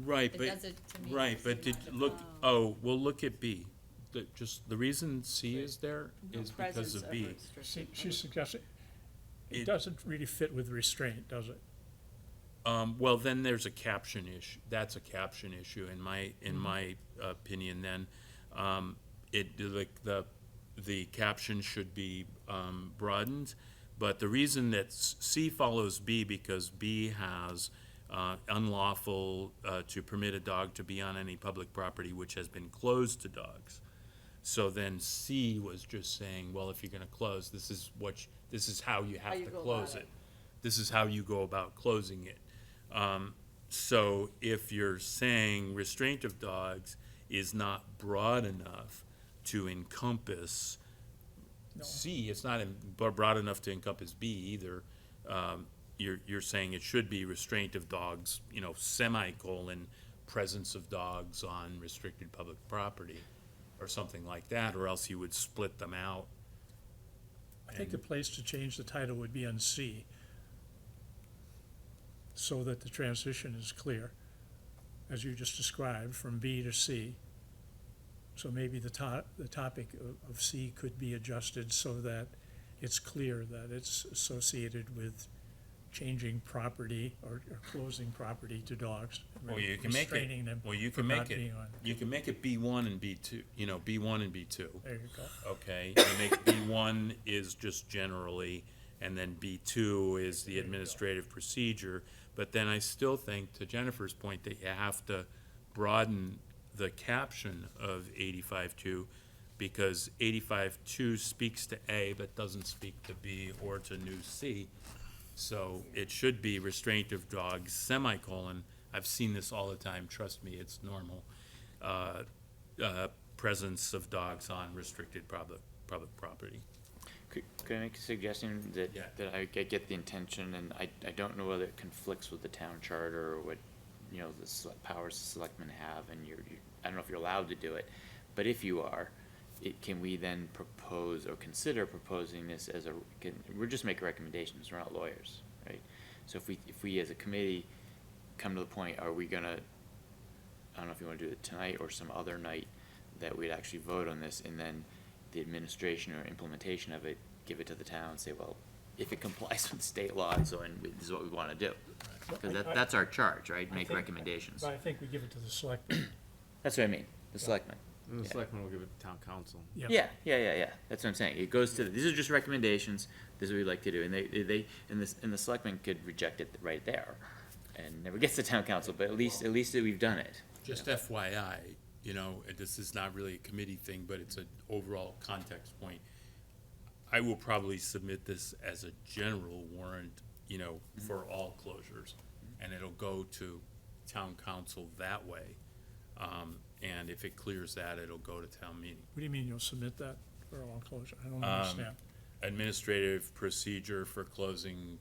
Right, it but, does it to me. right, but did, look, well, look at B. The reason C is there is because Presence of of B. She, she's suggesting, it It- doesn't really fit with restraint, does it? Well, then there's a caption issue, that's a caption issue in my opinion then. The caption should be, broadened, but the reason that C follows B, because B has, unlawful, to permit a dog to be on any public property which has been closed to dogs. So then C was just saying, well, if you're gonna close, this is this is how you have you to go close about it. it. This is how you go about closing it. So if you're saying restraint of dogs is not broad enough to encompass C, it's not broad enough to encompass B either. You're saying it should be restraint of dogs, semicolon, presence of dogs on restricted public property, or something like that, or else you would split them out. I think the place to change the title would be on C, so that the transition is clear, as you just described, from B to C. So maybe the topic of C could be adjusted so that it's clear that it's associated with changing property or closing property to dogs. Well, you can make restraining them it, well, you from can not make it, being on. you can make it B1 and B2, B1 and B2. There you go. Okay, you make B1 is just generally, and then B2 is the There you go. administrative procedure. But then I still think, to Jennifer's point, that you have to broaden the caption of 85.2, because 85.2 speaks to A but doesn't speak to B or to new C. So it should be restraint of dogs, semicolon, I've seen this all the time, trust me, it's normal. Presence of dogs on restricted public property. Could I make a suggestion that, Yeah. that I get the intention, and I don't know whether it conflicts with the town charter or what, the powers the selectmen have, and I don't know if you're allowed to do it, but if you are, can we then propose or consider proposing this as we're just making recommendations, we're not lawyers, right? So if we as a committee come to the point, are we gonna, I don't know if you wanna do it tonight or some other night, that we'd actually vote on this, and then the administration or implementation of it, give it to the town and say, well, if it complies with state law, and so, and this is what we wanna do. Cause that's our charge, right, I make think- recommendations. But I think we give it to the selectmen. That's what I mean, the selectmen. And the Yeah. selectmen will give it to town council. Yeah, that's what I'm saying, it goes to, these are just recommendations, this is what we'd like to do, and the selectmen could reject it right there, and never gets to town council, but at least we've done it. Just FYI, this is not really a committee thing, but it's an overall context point. I will probably submit this as a general warrant, for all closures, and it'll go to town council that way. And if it clears that, it'll go to town meeting. What do you mean you'll submit that for all closure? I don't Um, understand. Administrative procedure for closing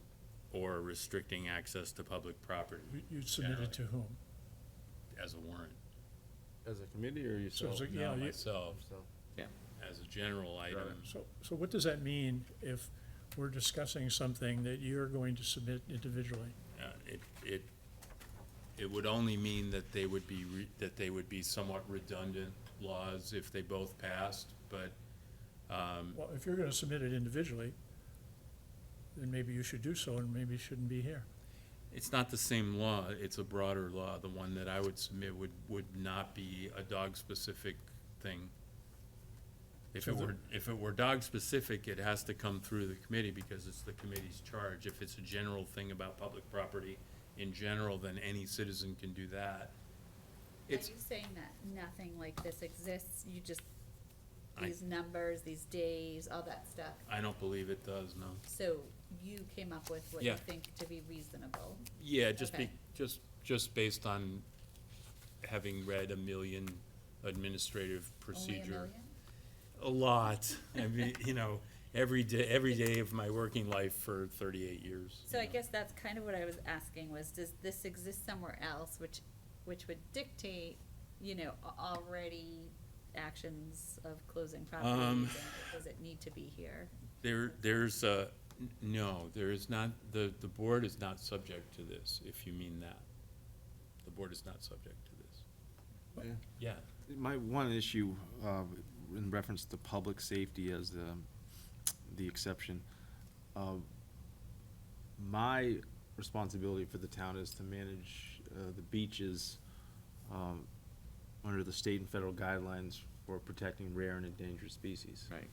or restricting access to public property You'd submit it to whom? as a warrant. As a committee or So yourself? is it- No, Yeah, myself, So, as a general item. So what does that mean if we're discussing something that you're going to submit individually? It would only mean that they would be somewhat redundant laws if they both passed, but, Well, if you're gonna submit it individually, then maybe you should do so and maybe it shouldn't be here. it's not the same law, it's a broader law. The one that I would submit would not be a dog-specific thing. If it were dog-specific, it has to come through the committee because it's the committee's charge. If it's a general thing about public property in general, then any citizen can do that. Are It's, you saying that nothing like this exists, you just, I- these numbers, these days, all that stuff? I don't believe it does, no. So you came up with what you Yeah. think to be reasonable? Yeah, Okay. just based on having read a million administrative Only a procedure. million? A lot. I mean, every day of my working life for 38 years. So I guess that's kind of what I was asking was, does this exist somewhere else, which which would dictate, already actions of closing properties, and does it need to be here? No, there is not, the board is not subject to this, if you mean that. The board is not subject to this. Yeah, My one issue, in reference to public safety as the exception, my responsibility for the town is to manage the beaches under the state and federal guidelines for protecting rare and endangered species. Right.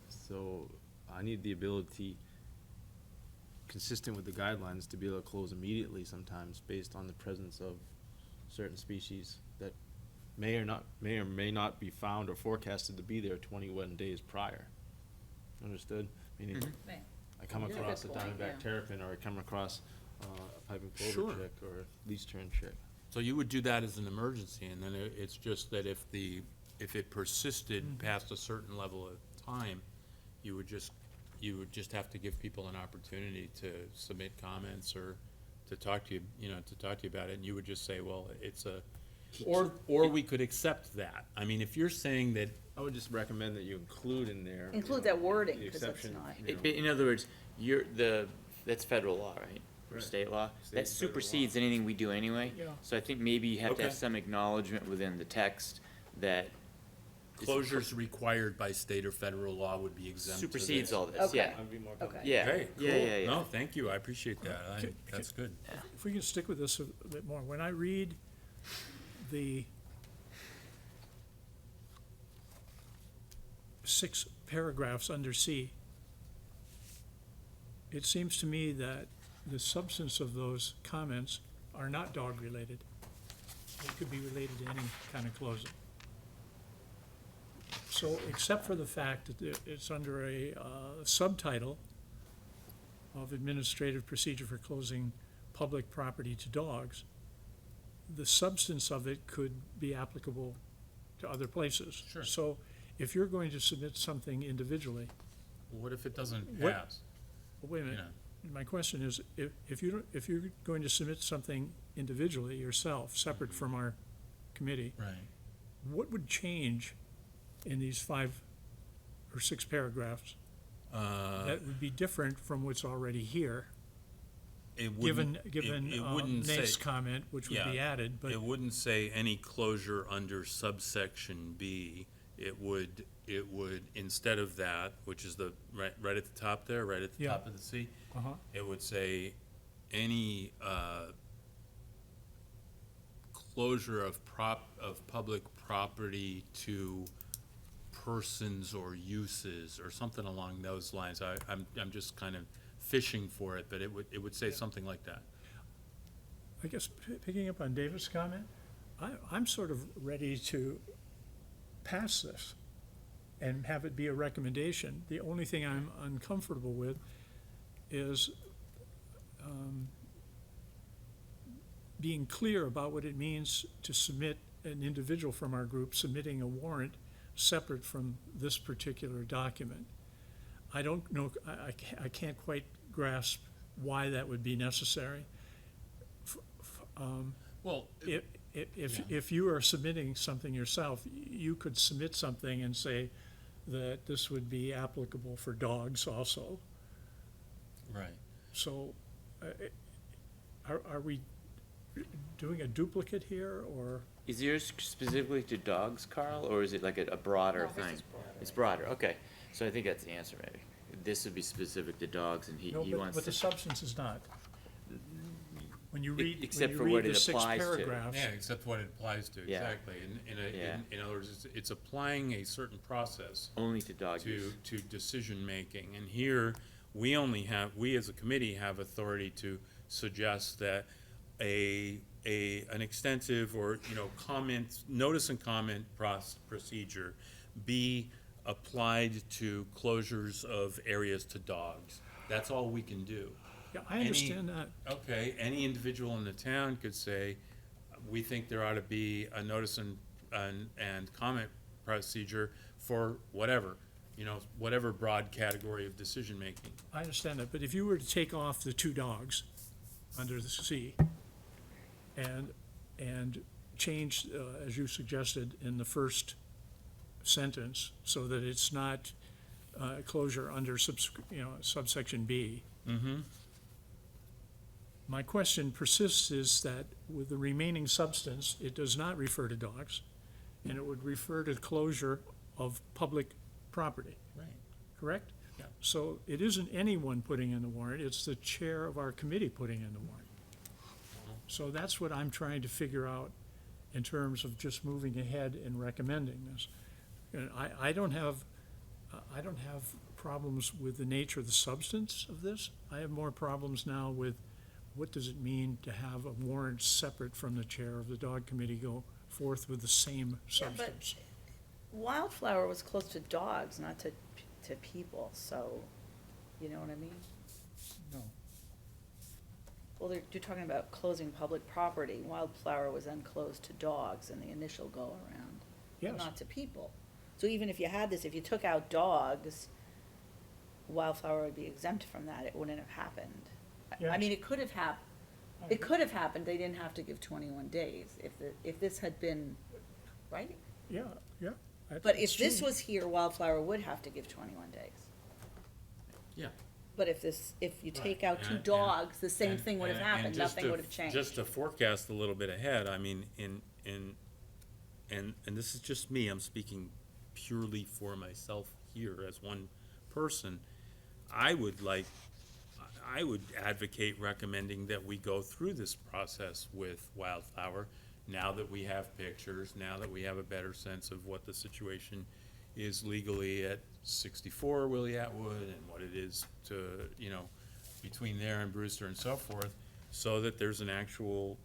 So I need the ability, consistent with the guidelines, to be able to close immediately sometimes based on the presence of certain species that may or may not be found or forecasted to be there 21 days prior. Understood? Meaning, Right. I come Yeah. across a Good point, diamondback yeah. terrapin, or I come across a piping Sure. plover chick, or a least-tern chick. so you would do that as an emergency, and then it's just that if it persisted past a certain level of time, you would just have to give people an opportunity to submit comments or to talk to you, about it, and you would just say, well, it's or we could accept that. I mean, if you're saying that, I would just recommend that you include in there. Include that wording, the 'cause that's exception, not- you know. In other words, that's federal law, right? Or Right. state law? State That and federal law. supersedes anything we do anyway. Yeah. So I think maybe you have to have Okay. some acknowledgement within the text that closures required by state or federal law would be exempt to this. supersedes all this, Okay. yeah. I'd be more Okay. comfortable. Yeah, Okay, cool. yeah, yeah, yeah. No, thank you, I appreciate that, that's good. If we can stick with this a bit more, when I read the 6 paragraphs under C, it seems to me that the substance of those comments are not dog-related. They could be related to any kind of closing. So, except for the fact that it's under a subtitle of Administrative Procedure for Closing Public Property to Dogs, the substance of it could be applicable to other places. Sure. So, if you're going to submit something individually, What if it doesn't What- pass? well, wait a You minute. know, My question is, if you're going to submit something individually yourself, separate from our committee, Right. what would change in these 5 or 6 paragraphs that would be different from what's already here? It Given, wouldn't, given it wouldn't Nate's say, comment, which would be Yeah. added, but it wouldn't say any closure under subsection B. It would, instead of that, which is right at the top there, right at the Yeah. top of the C, uh-huh, it would say any, closure of public property to persons or uses, or something along those lines. I'm just kind of fishing for it, but it would say something like that. I guess picking up on David's comment, I'm sort of ready to pass this and have it be a recommendation. The only thing I'm uncomfortable with is being clear about what it means to submit an individual from our group submitting a warrant separate from this particular document. I don't know, I can't quite grasp why that would be necessary. Well, If you are submitting something yourself, you could submit something and say that this would be applicable for dogs also. right. So, are we doing a duplicate here, or? Is yours specifically to dogs, Carl, or is it like a broader thing? It's broader, okay. So I think that's the answer, maybe. This would be specific to dogs, and he No, wants but the to. substance is not. When you read, Except when for you what read it the 6 applies to. paragraphs. Yeah, except what it applies to, Yeah. exactly. Yeah. In other words, it's applying a certain process Only to dog use. to decision-making. And here, we as a committee have authority to suggest that an extensive or, notice and comment procedure be applied to closures of areas to dogs. That's all we can do. Yeah, I understand that. Okay, any individual in the town could say, we think there ought to be a notice and comment procedure for whatever, whatever broad category of decision-making. I understand that, but if you were to take off the 2 dogs under the C and and change, as you suggested, in the first sentence, so that it's not closure under subsection B. Mm-hmm. My question persists is that with the remaining substance, it does not refer to dogs, and it would refer to closure of public property, Right. correct? Yeah. So it isn't anyone putting in the warrant, it's the chair of our committee putting in the warrant. So that's what I'm trying to figure out in terms of just moving ahead and recommending this. And I don't have problems with the nature of the substance of this. I have more problems now with what does it mean to have a warrant separate from the chair of the dog committee go forth with the same Yeah, but- substance. Wildflower was close to dogs, not to people, so, you know what I mean? No. Well, you're talking about closing public property. Wildflower was then closed to dogs in the initial go-around, Yes. not to people. So even if you had this, if you took out dogs, Wildflower would be exempt from that. It wouldn't have happened. I Yes. mean, it could have it could have happened. They didn't have to give 21 days if this had been, right? Yeah, yeah. But it's if this true. was here, Wildflower would have to give 21 days. Yeah. But if you take out two And- dogs, the same and- thing would have and happened, just nothing to- would have changed. Just to forecast a little bit ahead, I mean, and this is just me, I'm speaking purely for myself here as one person. I would advocate recommending that we go through this process with Wildflower, now that we have pictures, now that we have a better sense of what the situation is legally at 64 Willie Atwood and what it is to, between there and Brewster and so forth, so that there's an actual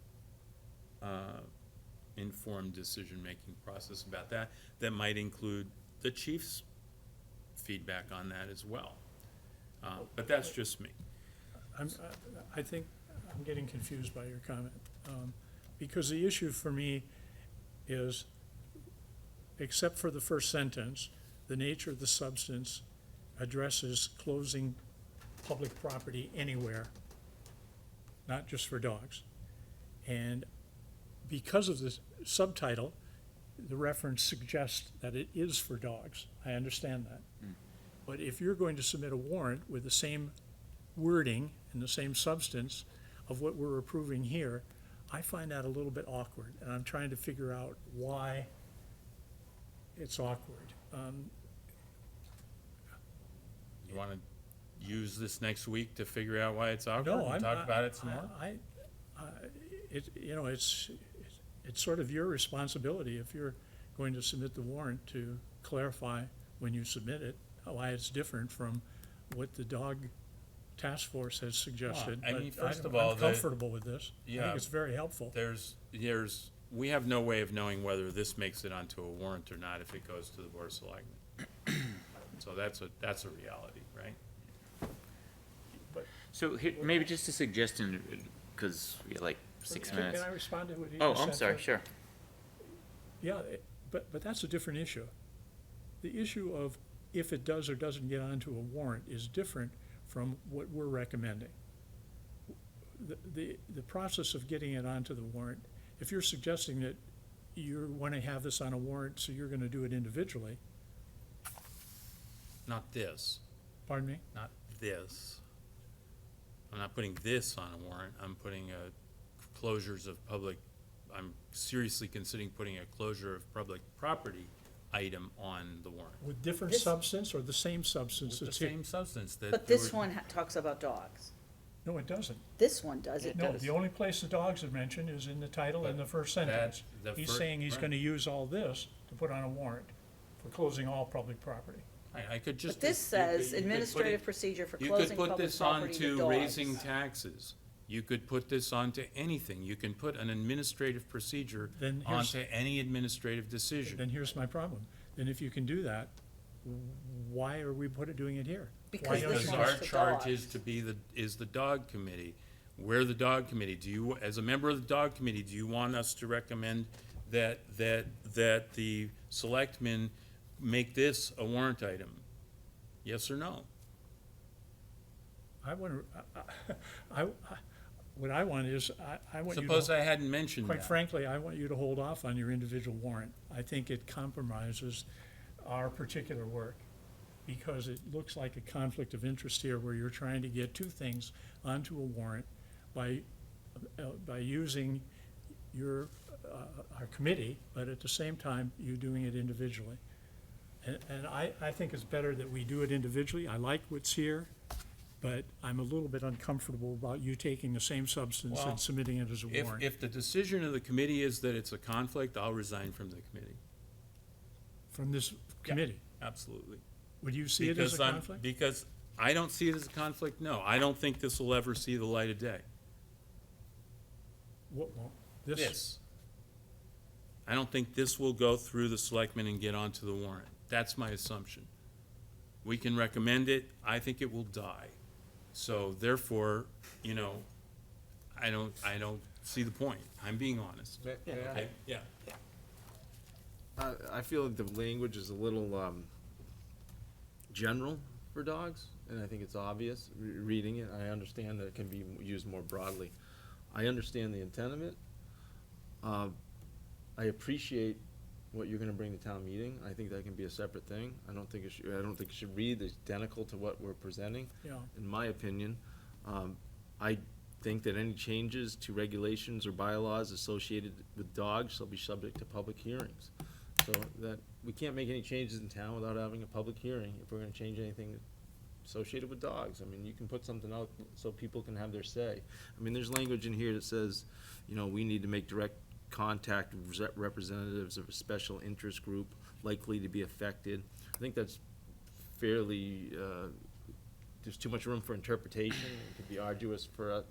informed decision-making process about that, that might include the chief's feedback on that as well. But that's just me. I think I'm getting confused by your comment, because the issue for me is, except for the first sentence, the nature of the substance addresses closing public property anywhere, not just for dogs. And because of the subtitle, the reference suggests that it is for dogs. I understand that. But if you're going to submit a warrant with the same wording and the same substance of what we're approving here, I find that a little bit awkward, and I'm trying to figure out why it's awkward. You want to use this next week to figure out why it's awkward No, and talk about it some more? It's sort of your responsibility, if you're going to submit the warrant, to clarify when you submit it, why it's different from what the dog task force has suggested. I mean, But first of all, I'm comfortable with this. I Yeah. think it's very helpful. We have no way of knowing whether this makes it onto a warrant or not if it goes to the Board of Selectmen. So that's a reality, right? So here, maybe just a suggestion, because we got like 6 Can minutes. I respond to what you Oh, just I'm said sorry, first? sure. Yeah, but that's a different issue. The issue of if it does or doesn't get onto a warrant is different from what we're recommending. The process of getting it onto the warrant, if you're suggesting that you want to have this on a warrant, so you're going to do it individually, Not this, pardon me? not this. I'm not putting this on a warrant, I'm putting closures of public, I'm seriously considering putting a closure of public property item on the warrant. With different This- substance or the same substance With the that's here? same substance that. But there this were- one talks about dogs. No, it doesn't. This one does, it No, does. the only place the dogs are mentioned is in the title and the first But sentence. that- the He's fir- saying he's right. going to use all this to put on a warrant for closing all public property. I could just. But this you could- says you could put administrative it- procedure for You closing could put public this property to onto dogs. raising taxes. You could put this onto anything. You can put an administrative procedure Then here's- onto any administrative decision. Then here's my problem. Then if you can do that, why are we doing it here? Because Why don't this Because you- one's our to charge is dogs. to be is the dog committee. We're the dog committee. Do you, as a member of the dog committee, do you want us to recommend that the selectmen make this a warrant item? Yes or no? I want to, what I want is, I want you to. Suppose I hadn't mentioned Quite that. frankly, I want you to hold off on your individual warrant. I think it compromises our particular work, because it looks like a conflict of interest here, where you're trying to get two things onto a warrant by using our committee, but at the same time, you doing it individually. And I think it's better that we do it individually. I like what's here, but I'm a little bit uncomfortable about you taking the same substance Well, and submitting it as a warrant. If the decision of the committee is that it's a conflict, I'll resign from the committee. From this committee. Absolutely. Would you see it as a Because conflict? Because I don't see it as a conflict, no. I don't think this will ever see the light of day. What, well, This. I don't think this will go through the selectmen and get onto the warrant. That's my assumption. We can recommend it, I think it will die. So therefore, you know, I don't see the point. I'm being honest. May I? Okay? Yeah. I feel like the language is a little general for dogs, and I think it's obvious, reading it. I understand that it can be used more broadly. I understand the intent of it. I appreciate what you're gonna bring to town meeting. I think that can be a separate thing. I don't think it should read identical to what we're presenting, yeah, in my opinion. I think that any changes to regulations or bylaws associated with dogs shall be subject to public hearings. So that, we can't make any changes in town without having a public hearing if we're gonna change anything associated with dogs. I mean, you can put something out so people can have their say. I mean, there's language in here that says, you know, we need to make direct contact with representatives of a special interest group likely to be affected. I think that's fairly, there's too much room for interpretation. It could be arduous for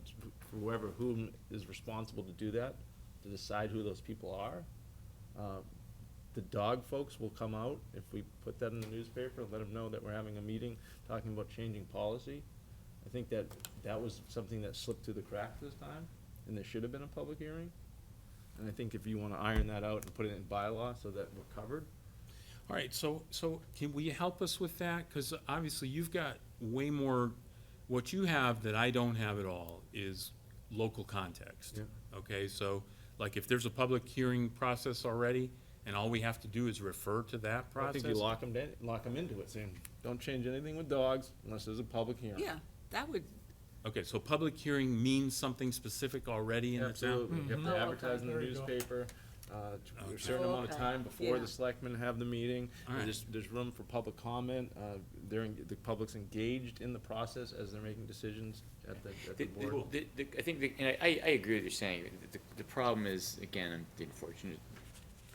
whom is responsible to do that, to decide who those people are. The dog folks will come out if we put that in the newspaper, let them know that we're having a meeting talking about changing policy. I think that was something that slipped through the cracks this time, and there should have been a public hearing. And I think if you wanna iron that out and put it in bylaw so that we're covered. All right, so can we help us with that? Because obviously you've got way more, what you have that I don't have at all is local context. Yeah. Okay, so like if there's a public hearing process already, and all we have to do is refer to that I process? think you lock them into it, saying, don't change anything with dogs unless there's a public hearing. Yeah, that would, Okay, so public hearing means something specific already in the town? Absolutely, you have Mhm. to Oh, advertise in the okay. There you go. newspaper, a certain Oh, amount of okay. time before Yeah. the selectmen have the meeting. All right. There's room for public comment, the public's engaged in the process as they're making decisions at the board. I think, and I agree with what you're saying. The problem is, again, the unfortunate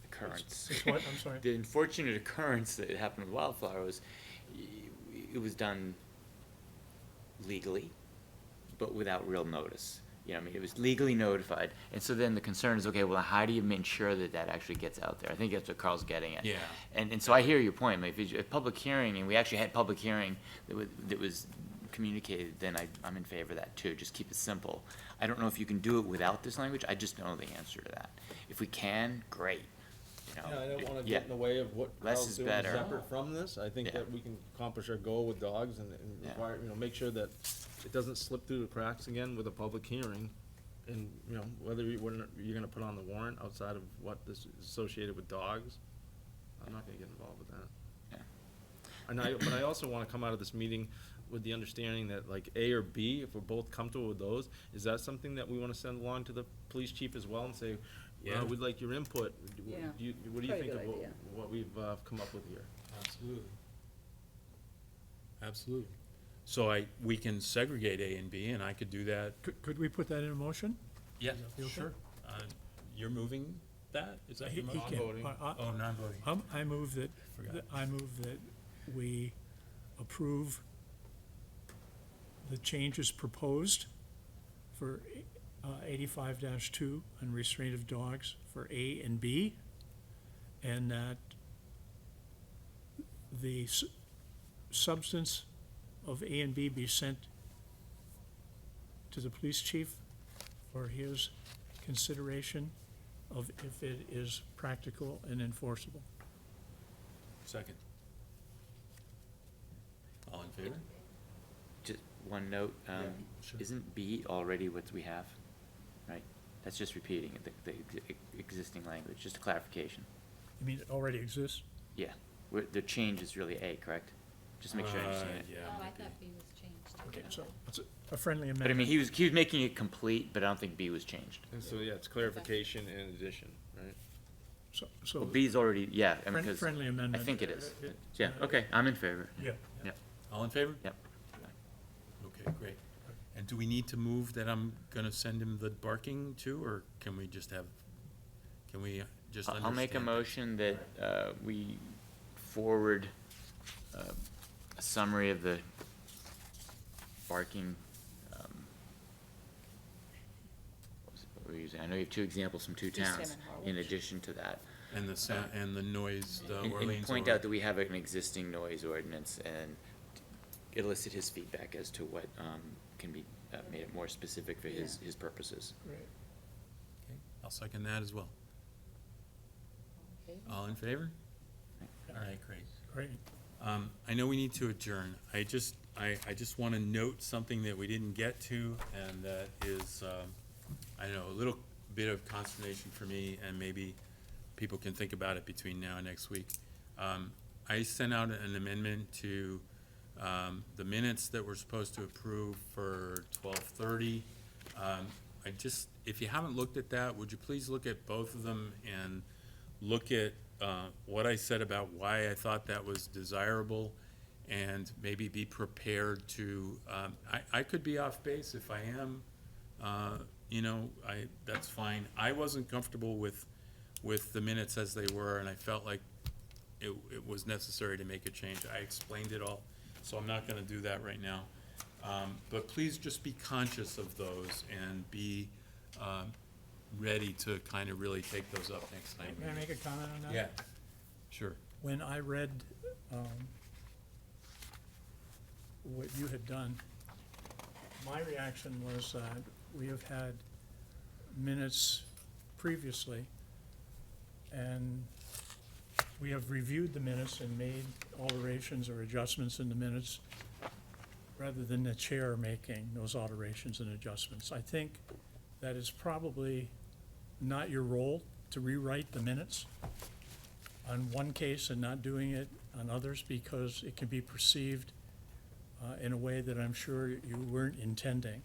occurrence. it's what, I'm sorry? The unfortunate occurrence that happened with Wildflower was, it was done legally, but without real notice. You know, I mean, it was legally notified, and so then the concern is, okay, well, how do you ensure that that actually gets out there? I think that's what Carl's getting at. Yeah. And so I hear your point. I mean, if it's a public hearing, and we actually had public hearing that was communicated, then I'm in favor of that too. Just keep it simple. I don't know if you can do it without this language. I just don't know the answer to that. If we can, great. You know, Yeah, I don't wanna yeah. get in the way of what Less Carl's is doing better. separate from this. I think Yeah. that we can accomplish our goal with dogs and Yeah. require, make sure that it doesn't slip through the cracks again with a public hearing. And, whether you're gonna put on the warrant outside of what is associated with dogs, I'm not gonna get involved with that. Yeah. But I also wanna come out of this meeting with the understanding that like A or B, if we're both comfortable with those, is that something that we wanna send along to the police chief as well and say, Yeah. we'd like your input. Yeah. What do you Probably a think good of idea. what we've come up with here? Absolutely. Absolutely. So we can segregate A and B, and I could do that. Could we put that in a motion? Yeah, be okay? sure. You're moving that? Is that your He motion? can. voting. Oh, non-voting. I move that, Forgot. I move that we approve the changes proposed for 85-2 on restraint of dogs for A and B, and that the substance of A and B be sent to the police chief for his consideration of if it is practical and enforceable. Second. All in favor? one note? sure. Isn't B already what we have? Right? That's just repeating it, the existing language, just a clarification. You mean it already exists? Yeah, the change is really A, correct? Just make sure I understand it. Yeah, Oh, I might be. thought B was changed. Okay, so it's a friendly But I amendment. mean, he was making it complete, but I don't think B was changed. And so, yeah, it's clarification and addition, right? So, Well, B's already, yeah, I mean, 'cause friendly I amendment. think it is. uh, Yeah, okay, I'm in favor. Yeah. Yep, All in favor? yep. Okay, great. And do we need to move that I'm gonna send him the barking too, or can we just have, can we just understand? I'll make a that? motion that we forward a summary of the barking, what we're using. I know you have two examples from two East Hampton towns, and in Harwich. addition to that. And the and the noise, the And Orleans. point or- out that we have an existing noise ordinance and elicit his feedback as to what can be made it more specific for his purposes. Great. Okay, I'll second that as well. Okay. All in favor? All right, great. Great. I know we need to adjourn. I just want to note something that we didn't get to, and that is, I don't know, a little bit of consternation for me, and maybe people can think about it between now and next week. I sent out an amendment to the minutes that we're supposed to approve for 12:30. I just, if you haven't looked at that, would you please look at both of them and look at what I said about why I thought that was desirable, and maybe be prepared to, I could be off base. If I am, that's fine. I wasn't comfortable with the minutes as they were, and I felt like it was necessary to make a change. I explained it all, so I'm not gonna do that right now. But please just be conscious of those and be ready to kind of really take those up next time. May I make a comment on that? Yeah, sure. When I read what you had done, my reaction was that we have had minutes previously, and we have reviewed the minutes and made alterations or adjustments in the minutes, rather than the chair making those alterations and adjustments. I think that is probably not your role to rewrite the minutes on one case and not doing it on others, because it can be perceived in a way that I'm sure you weren't intending.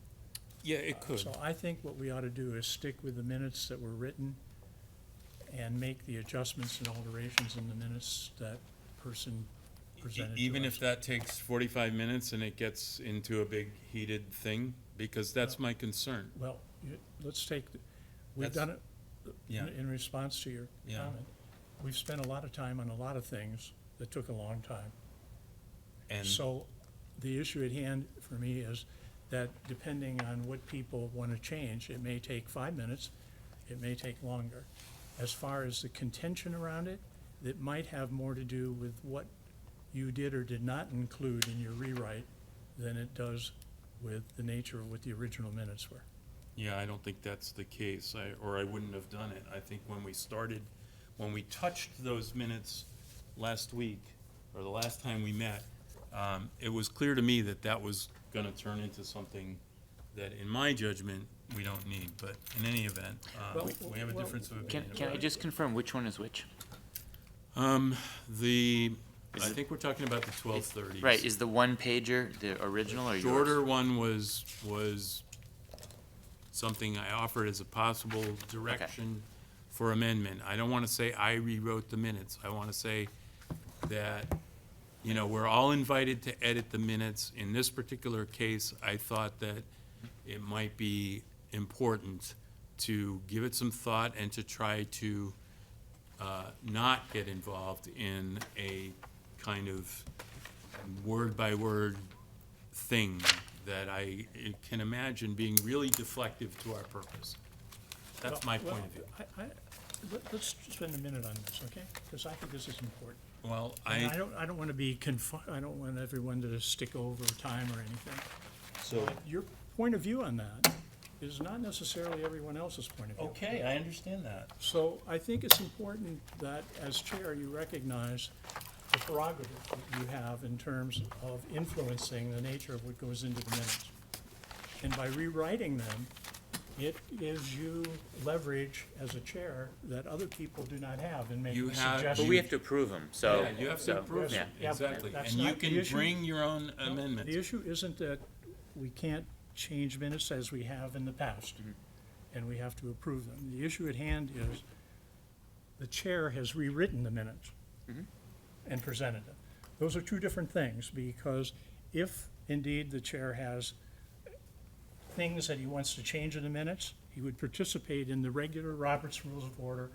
Yeah, it could. So I think what we ought to do is stick with the minutes that were written and make the adjustments and alterations in the minutes that person presented to us. Even if that takes 45 minutes and it gets into a big heated thing, because that's my concern. Well, let's take, we've That's- done it Yeah. in response to your Yeah. comment. We've spent a lot of time on a lot of things that took a long time. And So the issue at hand for me is that depending on what people want to change, it may take 5 minutes, it may take longer. As far as the contention around it, it might have more to do with what you did or did not include in your rewrite than it does with the nature of what the original minutes were. yeah, I don't think that's the case, or I wouldn't have done it. I think when we touched those minutes last week, or the last time we met, it was clear to me that that was gonna turn into something that, in my judgment, we don't need, but in any event, Well, we have a well, difference of Can opinion. I just confirm which one is which? I think we're talking about the 1230s. Right, is the one pager the original or yours? Shorter one was something I offered as a possible direction for amendment. I don't want to say I rewrote the minutes. I want to say that, we're all invited to edit the minutes. In this particular case, I thought that it might be important to give it some thought and to try to not get involved in a kind of word-by-word thing that I can imagine being really deflective to our purpose. That's my point of view. Let's spend a minute on this, okay? Because I think this is important. Well, And I don't want to be I don't want everyone to stick over time or anything. so, Your point of view on that is not necessarily everyone else's point of view. okay, I understand that. So I think it's important that, as chair, you recognize the prerogative that you have in terms of influencing the nature of what goes into the minutes. And by rewriting them, it gives you leverage as a chair that other people do not have in You making have- suggestions. But we have to approve them, so. Yeah, you have to so, approve yeah. it, Yeah, exactly. that's And you not the can issue. bring your own No, amendments. The issue isn't that we can't change minutes as we have in the past, and we have to approve them. The issue at hand is the chair has rewritten the minutes and presented them. Those are two different things, because if indeed the chair has things that he wants to change in the minutes, he would participate in the regular Robert's Rules of Order